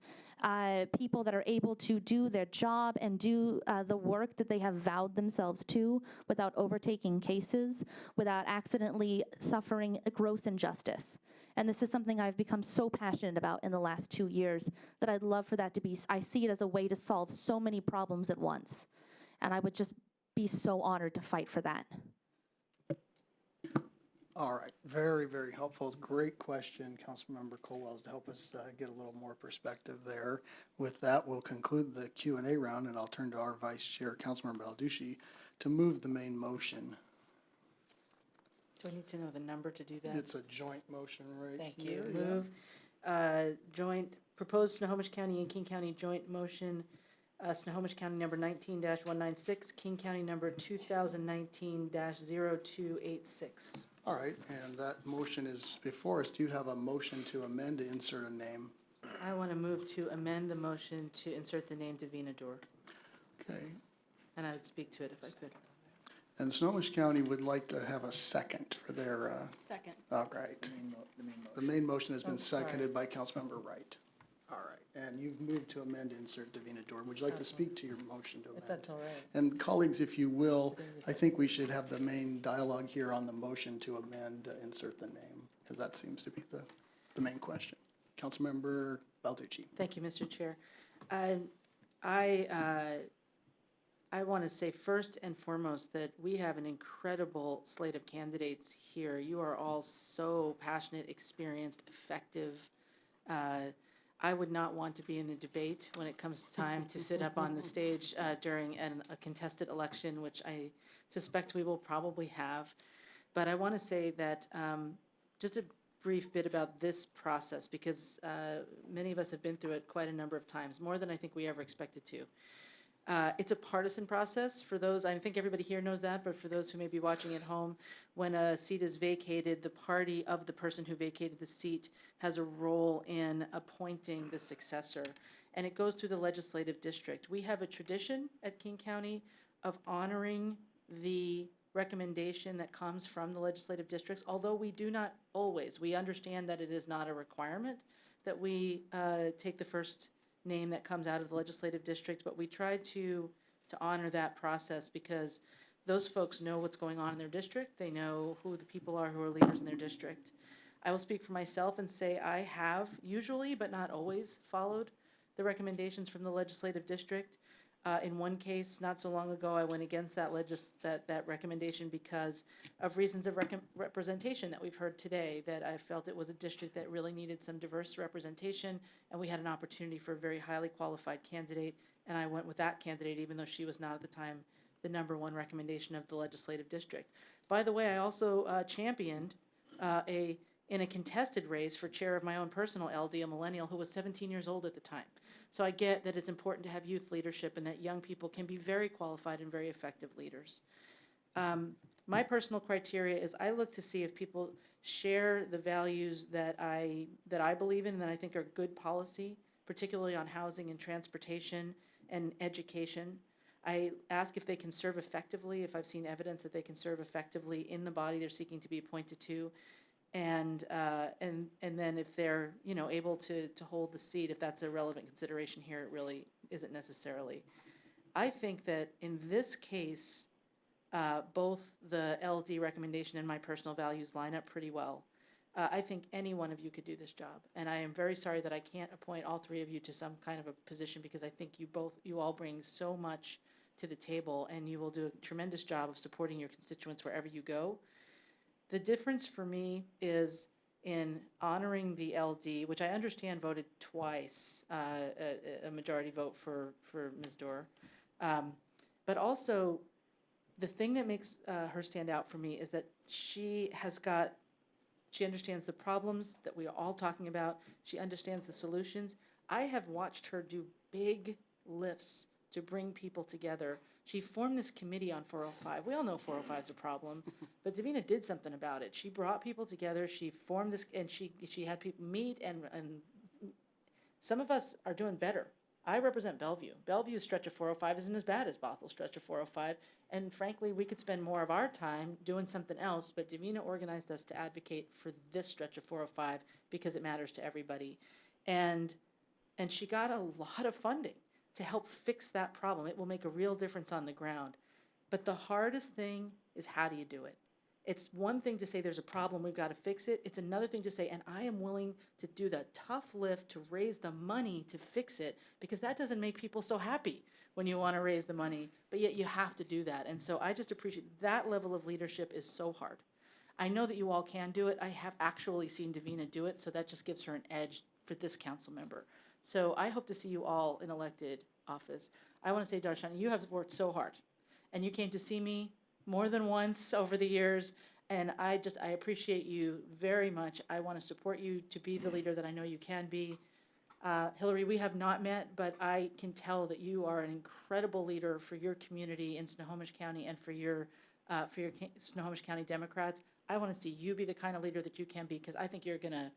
[SPEAKER 7] people that are able to do their job and do the work that they have vowed themselves to without overtaking cases, without accidentally suffering gross injustice. And this is something I've become so passionate about in the last 2 years that I'd love for that to be, I see it as a way to solve so many problems at once. And I would just be so honored to fight for that.
[SPEAKER 2] All right, very, very helpful. Great question, Councilmember Colwell's, to help us get a little more perspective there. With that, we'll conclude the Q&A round, and I'll turn to our Vice Chair, Councilmember Balducci, to move the main motion.
[SPEAKER 8] Do I need to know the number to do that?
[SPEAKER 2] It's a joint motion right
[SPEAKER 8] Thank
[SPEAKER 2] here.
[SPEAKER 8] you. Move proposed Snohomish County and King County joint motion, Snohomish County number 19-196, King County number 2019-0286.
[SPEAKER 2] All right, and that motion is before us. Do you have a motion to amend to insert a name?
[SPEAKER 8] I want to move to amend the motion to insert the name Davina Dorr.
[SPEAKER 2] Okay.
[SPEAKER 8] And I would speak to it if I could.
[SPEAKER 2] And Snohomish County would like to have a second for their,
[SPEAKER 8] Second.
[SPEAKER 2] all right. The main motion has been seconded by Councilmember Wright. All right, and you've moved to amend to insert Davina Dorr. Would you like to speak to your motion to amend?
[SPEAKER 8] If that's all right.
[SPEAKER 2] And colleagues, if you will, I think we should have the main dialogue here on the motion to amend, insert the name, because that seems to be the main question. Councilmember Balducci.
[SPEAKER 8] Thank you, Mr. Chair. I want to say first and foremost that we have an incredible slate of candidates here. You are all so passionate, experienced, effective. I would not want to be in the debate when it comes time to sit up on the stage during a contested election, which I suspect we will probably have. But I want to say that just a brief bit about this process, because many of us have been through it quite a number of times, more than I think we ever expected to. It's a partisan process. For those, I think everybody here knows that, but for those who may be watching at home, when a seat is vacated, the party of the person who vacated the seat has a role in appointing the successor, and it goes through the legislative district. We have a tradition at King County of honoring the recommendation that comes from the legislative districts, although we do not always. We understand that it is not a requirement that we take the first name that comes out of the legislative district, but we try to honor that process because those folks know what's going on in their district. They know who the people are who are leaders in their district. I will speak for myself and say I have usually, but not always, followed the recommendations from the legislative district. In one case, not so long ago, I went against that recommendation because of reasons of representation that we've heard today, that I felt it was a district that really needed some diverse representation, and we had an opportunity for a very highly qualified candidate, and I went with that candidate even though she was not at the time the #1 recommendation of the legislative district. By the way, I also championed in a contested race for chair of my own personal LD, a millennial who was 17 years old at the time. So I get that it's important to have youth leadership and that young people can be very qualified and very effective leaders. My personal criteria is I look to see if people share the values that I believe in and that I think are good policy, particularly on housing and transportation and education. I ask if they can serve effectively, if I've seen evidence that they can serve effectively in the body they're seeking to be appointed to, and then if they're able to hold the seat, if that's a relevant consideration here, it really isn't necessarily. I think that in this case, both the LD recommendation and my personal values line up pretty well. I think any one of you could do this job, and I am very sorry that I can't appoint all three of you to some kind of a position because I think you all bring so much to the table, and you will do a tremendous job of supporting your constituents wherever you go. The difference for me is in honoring the LD, which I understand voted twice, a majority vote for Ms. Dorr, but also the thing that makes her stand out for me is that she understands the problems that we are all talking about. She understands the solutions. I have watched her do big lifts to bring people together. She formed this committee on 405. We all know 405 is a problem, but Davina did something about it. She brought people together. She formed this, and she had people meet, and some of us are doing better. I represent Bellevue. Bellevue's stretch of 405 isn't as bad as Bothell's stretch of 405, and frankly, we could spend more of our time doing something else, but Davina organized us to advocate for this stretch of 405 because it matters to everybody. And she got a lot of funding to help fix that problem. It will make a real difference on the ground. But the hardest thing is, how do you do it? It's one thing to say there's a problem, we've got to fix it. It's another thing to say, and I am willing to do the tough lift to raise the money to fix it, because that doesn't make people so happy when you want to raise the money, but yet you have to do that. And so I just appreciate that level of leadership is so hard. I know that you all can do it. I have actually seen Davina do it, so that just gives her an edge for this council member. So I hope to see you all in elected office. I want to say, Darshana, you have worked so hard, and you came to see me more than once over the years, and I appreciate you very much. I want to support you to be the leader that I know you can be. Hillary, we have not met, but I can tell that you are an incredible leader for your community in Snohomish County and for your Snohomish County Democrats. I want to see you be the kind of leader that you can be, because I think you're gonna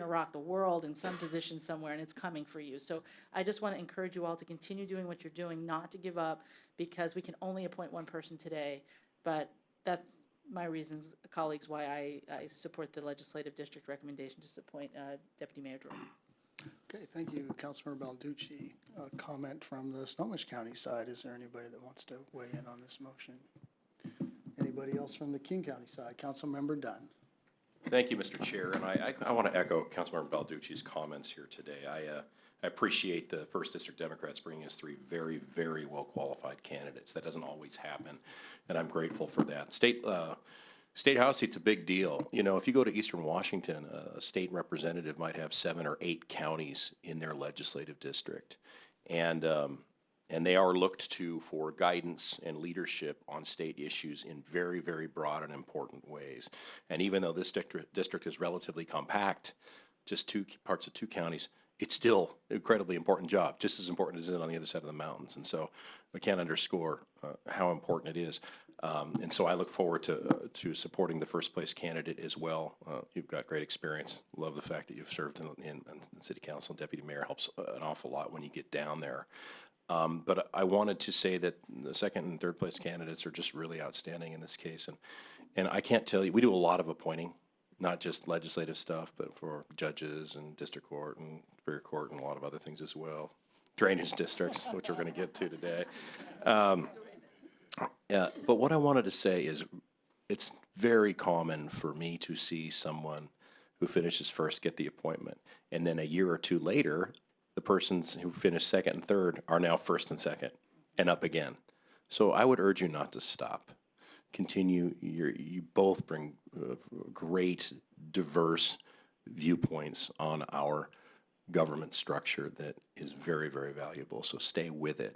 [SPEAKER 8] rock the world in some position somewhere, and it's coming for you. So I just want to encourage you all to continue doing what you're doing, not to give up, because we can only appoint one person today. But that's my reasons, colleagues, why I support the legislative district recommendation to appoint Deputy Mayor Dorr.
[SPEAKER 2] Okay, thank you, Councilmember Balducci. A comment from the Snohomish County side. Is there anybody that wants to weigh in on this motion? Anybody else from the King County side? Councilmember Dunn.
[SPEAKER 5] Thank you, Mr. Chair, and I want to echo Councilmember Balducci's comments here today. I appreciate the First District Democrats bringing us three very, very well-qualified candidates. That doesn't always happen, and I'm grateful for that. State House seat's a big deal. You know, if you go to Eastern Washington, a state representative might have 7 or 8 counties in their legislative district, and they are looked to for guidance and leadership on state issues in very, very broad and important ways. And even though this district is relatively compact, just parts of 2 counties, it's still an incredibly important job, just as important as it is on the other side of the mountains. And so I can't underscore how important it is. And so I look forward to supporting the first place candidate as well. You've got great experience. Love the fact that you've served in City Council. Deputy Mayor helps an awful lot when you get down there. But I wanted to say that the second and third place candidates are just really outstanding in this case. And I can't tell you, we do a lot of appointing, not just legislative stuff, but for judges and district court and superior court and a lot of other things as well. Drainage districts, which we're going to get to today. But what I wanted to say is it's very common for me to see someone who finishes first get the appointment. And then a year or two later, the persons who finished second and third are now first and second and up again. So I would urge you not to stop. Continue. You both bring great, diverse viewpoints on our government structure that is very, very valuable. So stay with it.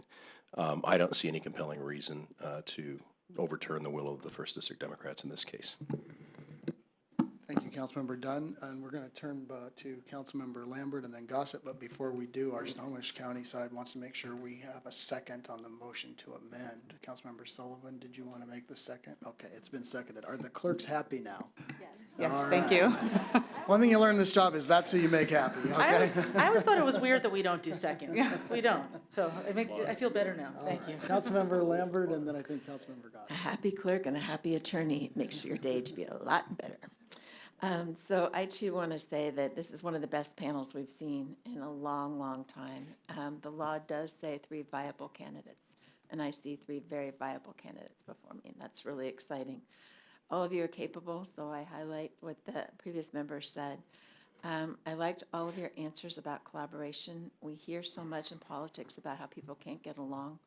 [SPEAKER 5] I don't see any compelling reason to overturn the will of the First District Democrats in this case.
[SPEAKER 2] Thank you, you, Councilmember Dunn. And we're going to turn to Councilmember Lambert and then Gossett. But before we do, our Snohomish County side wants to make sure we have a second on the motion to amend. Councilmember Sullivan, did you want to make the second? Okay, it's been seconded. Are the clerks happy now?
[SPEAKER 8] Yes,
[SPEAKER 2] All
[SPEAKER 8] thank
[SPEAKER 2] right.
[SPEAKER 8] you.
[SPEAKER 2] One thing you learn in this job is that's who you make happy, okay?
[SPEAKER 8] I always thought it was weird that we don't do seconds. We don't. So it makes, I feel better now. Thank you.
[SPEAKER 2] Councilmember Lambert and then I think Councilmember Gossett.
[SPEAKER 17] A happy clerk and a happy attorney makes your day to be a lot better. So I too want to say that this is one of the best panels we've seen in a long, long time. The law does say 3 viable candidates, and I see 3 very viable candidates before me, and that's really exciting. All of you are capable, so I highlight what the previous member said. I liked all of your answers about collaboration. We hear so much in politics about how people can't get along,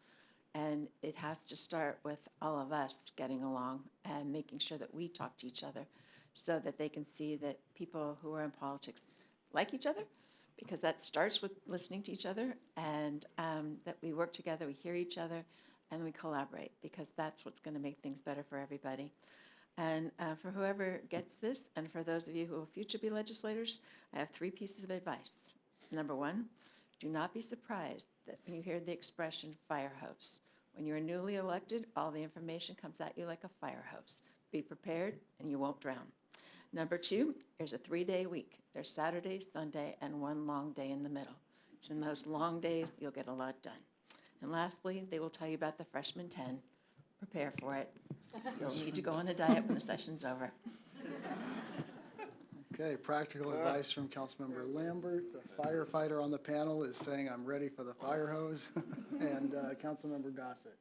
[SPEAKER 17] and it has to start with all of us getting along and making sure that we talk to each other so that they can see that people who are in politics like each other, because that starts with listening to each other, and that we work together, we hear each other, and we collaborate, because that's what's going to make things better for everybody. And for whoever gets this, and for those of you who will future be legislators, I have 3 pieces of advice. Number 1, do not be surprised that when you hear the expression fire hose. When you're newly elected, all the information comes at you like a fire hose. Be prepared, and you won't drown. Number 2, there's a 3-day week. There's Saturday, Sunday, and 1 long day in the middle. So in those long days, you'll get a lot done. And lastly, they will tell you about the freshman 10. Prepare for it. You'll need to go on a diet when the session's over.
[SPEAKER 2] Okay, practical advice from Councilmember Lambert. The firefighter on the panel is saying, I'm ready for the fire hose. And Councilmember Gossett.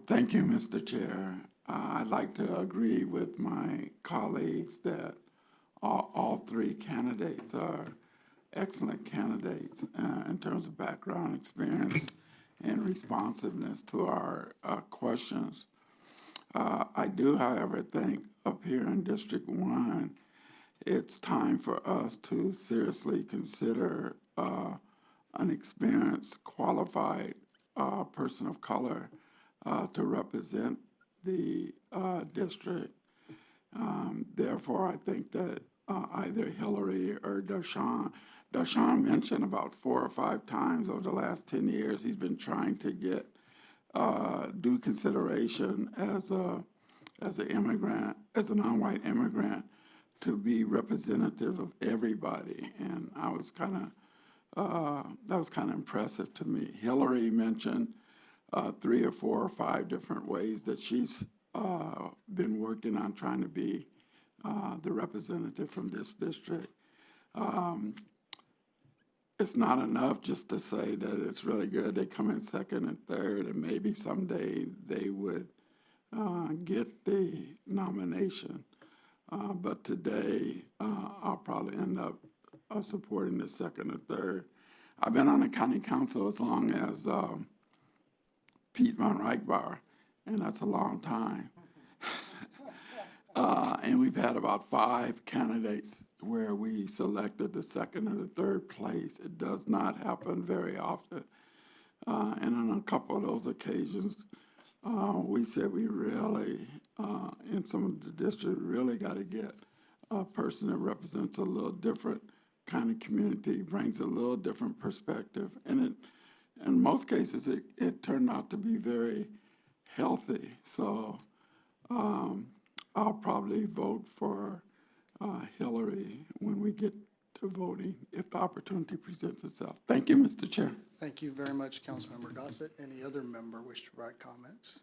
[SPEAKER 20] Thank you, Mr. Chair. I'd like to agree with my colleagues that all 3 candidates are excellent candidates in terms of background experience and responsiveness to our questions. I do, however, think up here in District 1, it's time for us to seriously consider an experienced, qualified person of color to represent the district. Therefore, I think that either Hillary or Darshan mentioned about 4 or 5 times over the last 10 years he's been trying to get due consideration as an immigrant, as a non-white immigrant, to be representative of everybody, and that was kind of impressive to me. Hillary mentioned 3 or 4 or 5 different ways that she's been working on trying to be the representative from this district. It's not enough just to say that it's really good. They come in second and third, and maybe someday they would get the nomination. But today, I'll probably end up supporting the second or third. I've been on the county council as long as Pete Van Rijkbaar, and that's a long time. And we've had about 5 candidates where we selected the second or the third place. It does not happen very often. And on a couple of those occasions, we said we really, in some of the district, really got to get a person that represents a little different kind of community, brings a little different perspective. And in most cases, it turned out to be very healthy. So I'll probably vote for Hillary when we get to voting, if the opportunity presents itself. Thank you, Mr. Chair.
[SPEAKER 2] Thank you very much, Councilmember Gossett. Any other member wish to provide comments?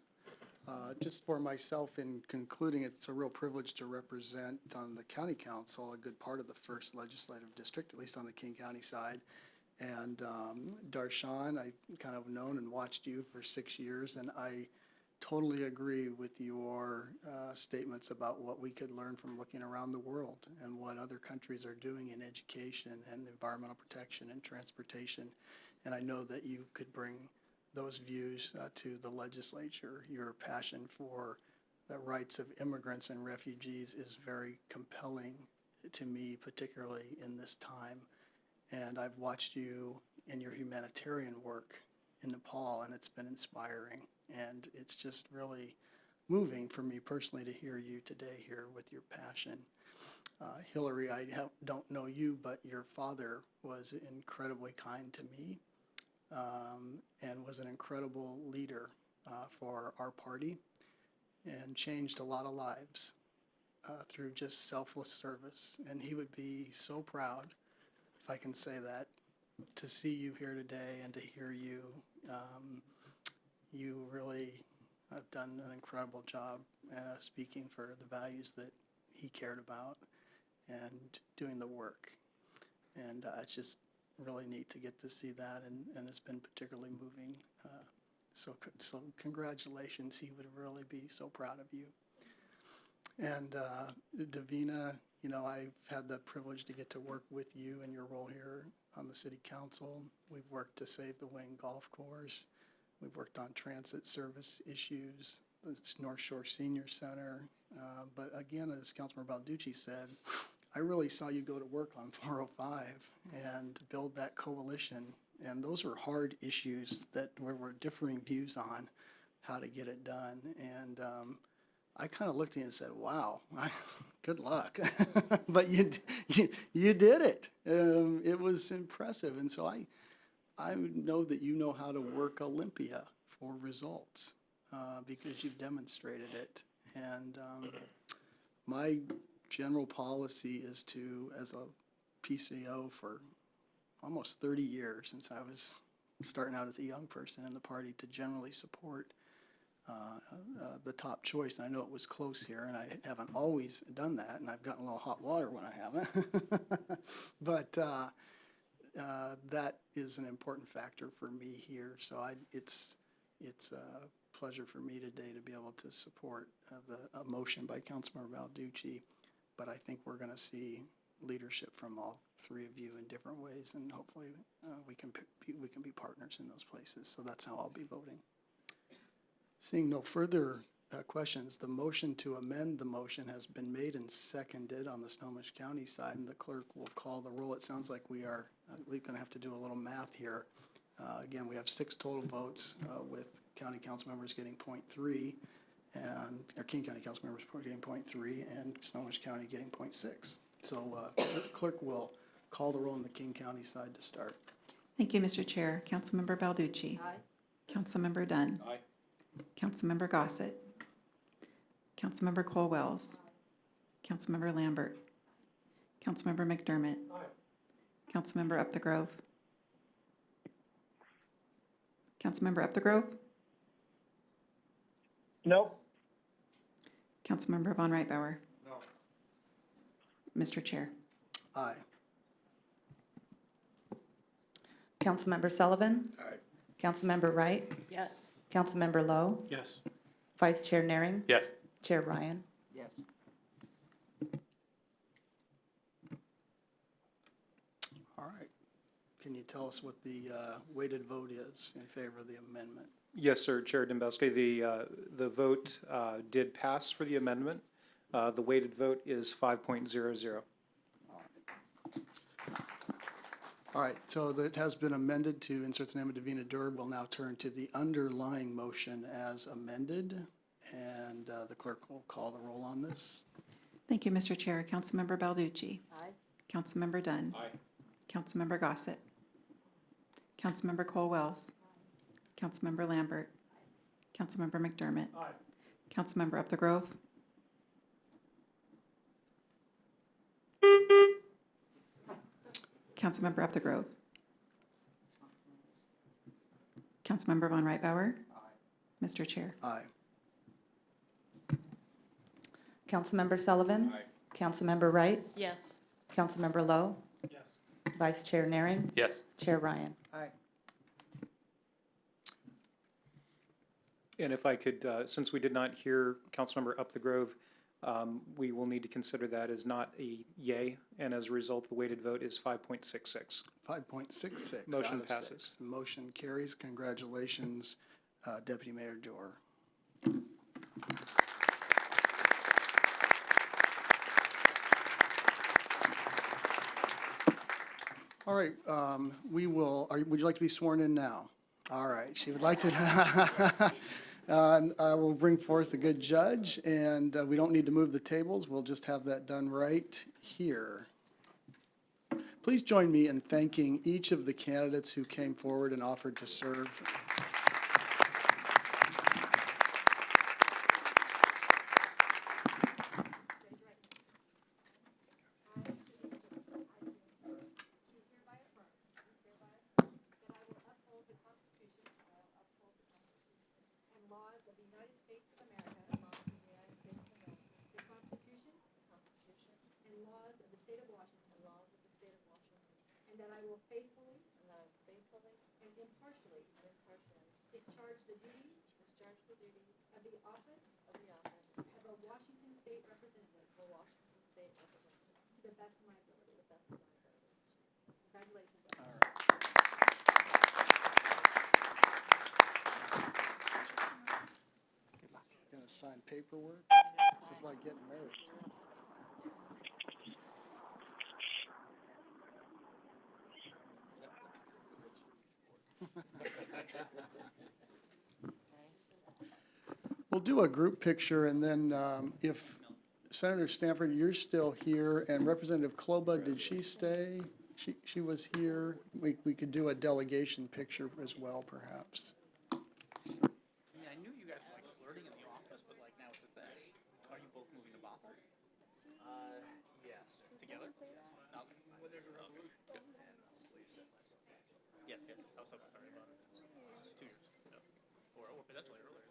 [SPEAKER 2] Just for myself, in concluding, it's a real privilege to represent on the county council a good part of the 1st legislative district, at least on the King County side. And Darshan, I kind of known and watched you for 6 years, and I totally agree with your statements about what we could learn from looking around the world and what other countries are doing in education and environmental protection and transportation. And I know that you could bring those views to the legislature. Your passion for the rights of immigrants and refugees is very compelling to me, particularly in this time. And I've watched you in your humanitarian work in Nepal, and it's been inspiring. And it's just really moving for me personally to hear you today here with your passion. Hillary, don't know you, but your father was incredibly kind to me and was an incredible leader for our party and changed a lot of lives through just selfless service. And he would be so proud, if I can say that, to see you here today and to hear you. You really have done an incredible job speaking for the values that he cared about and doing the work. And it's just really neat to get to see that, and it's been particularly moving. So congratulations. He would really be so proud of you. And Davina, you know, I've had the privilege to get to work with you in your role here on the city council. We've worked to save the Wayne Golf Course. We've worked on transit service issues, the North Shore Senior Center. But again, as Councilmember Balducci said, I really saw you go to work on 405 and build that coalition. And those were hard issues that there were differing views on how to get it done. And I kind of looked at you and said, wow, good luck. But you did it. It was impressive. And so I know that you know how to work Olympia for results because you've demonstrated it. And my general policy is to, as a PCO for almost 30 years, since I was starting out as a young person in the party, to generally support the top choice. And I know it was close here, and I haven't always done that, and I've gotten a little hot water when I haven't. But that is an important factor for me here. So it's a pleasure for me today to be able to support a motion by Councilmember Balducci. But I think we're going to see leadership from all three of you in different ways, and hopefully we can be partners in those places. So that's how I'll be voting. Seeing no further questions, the motion to amend the motion has been made and seconded on the Snohomish County side, and the clerk will call the roll. It sounds like we are going to have to do a little math here. Again, we have 6 total votes with county council members getting 0.3, and our King County council members getting 0.3, and Snohomish County getting 0.6. So clerk will call the roll on the King County side to start.
[SPEAKER 14] Thank you, Mr. Chair. Councilmember Balducci.
[SPEAKER 8] Aye.
[SPEAKER 14] Councilmember Dunn.
[SPEAKER 5] Aye.
[SPEAKER 14] Councilmember Gossett. Councilmember Cole-Wells. Councilmember Lambert. Councilmember McDermott.
[SPEAKER 11] Aye.
[SPEAKER 14] Councilmember Up the Grove. Councilmember Up the Grove.
[SPEAKER 9] No.
[SPEAKER 14] Councilmember Von Reitbauer.
[SPEAKER 11] No.
[SPEAKER 14] Mr. Chair.
[SPEAKER 2] Aye.
[SPEAKER 12] Councilmember Sullivan?
[SPEAKER 11] Aye.
[SPEAKER 12] Councilmember Wright?
[SPEAKER 8] Yes.
[SPEAKER 12] Councilmember Lowe?
[SPEAKER 10] Yes.
[SPEAKER 12] Vice Chair Nering?
[SPEAKER 3] Yes.
[SPEAKER 12] Chair Ryan?
[SPEAKER 1] Yes.
[SPEAKER 2] All right. Can you tell us what the weighted vote is in favor of the amendment?
[SPEAKER 19] Yes, sir, Chair Dembowski. The vote did pass for the amendment. The weighted vote is 5.00.
[SPEAKER 2] All right, so that has been amended to insert the name of Davina Durb. We'll now turn to the underlying motion as amended, and the clerk will call the roll on this.
[SPEAKER 14] Thank you, Mr. Chair. Councilmember Balducci.
[SPEAKER 8] Aye.
[SPEAKER 14] Councilmember Dunn.
[SPEAKER 5] Aye.
[SPEAKER 14] Councilmember Gossett. Councilmember Cole-Wells. Councilmember Lambert. Councilmember McDermott.
[SPEAKER 11] Aye.
[SPEAKER 14] Councilmember Up the Grove. Councilmember Up the Grove. Councilmember Von Reitbauer. Mr. Chair.
[SPEAKER 2] Aye.
[SPEAKER 12] Councilmember Sullivan?
[SPEAKER 5] Aye.
[SPEAKER 12] Councilmember Wright?
[SPEAKER 8] Yes.
[SPEAKER 12] Councilmember Lowe?
[SPEAKER 11] Yes.
[SPEAKER 12] Vice Chair Nering?
[SPEAKER 3] Yes.
[SPEAKER 12] Chair Ryan?
[SPEAKER 1] Aye.
[SPEAKER 19] And if I could, since we did not hear Councilmember Up the Grove, we will need to consider that as not a yay, and as a result, the weighted vote is 5.66.
[SPEAKER 2] 5.66.
[SPEAKER 19] Motion
[SPEAKER 2] out of
[SPEAKER 19] passes.
[SPEAKER 2] 6. The motion carries. Congratulations, Deputy Mayor Dorr. All right, would you like to be sworn in now? All right, she would like to. And I will bring forth a good judge, and we don't need to move the tables. We'll just have that done right here. Please join me in thanking each of the candidates who came forward and offered to serve.
[SPEAKER 12] Laws of the United States of America. The Constitution. And laws of the state of Washington. And that I will faithfully. And impartially. Discharge the duties. Of the office. Of a Washington State Representative. To the best of my ability. Congratulations.
[SPEAKER 2] All right. Gonna sign paperwork. This is like getting married. We'll do a group picture, and then if Senator Stanford, you're still here, and Representative Kloba, did she stay? She was here. We could do a delegation picture as well, perhaps.
[SPEAKER 18] Yeah, I knew you guys were like flirting in the office, but like now it's a thing. Are you both moving to Bothell? Yes. Together? Okay. Good. Yes, yes. I was talking about it. 2 years. No. Or potentially earlier.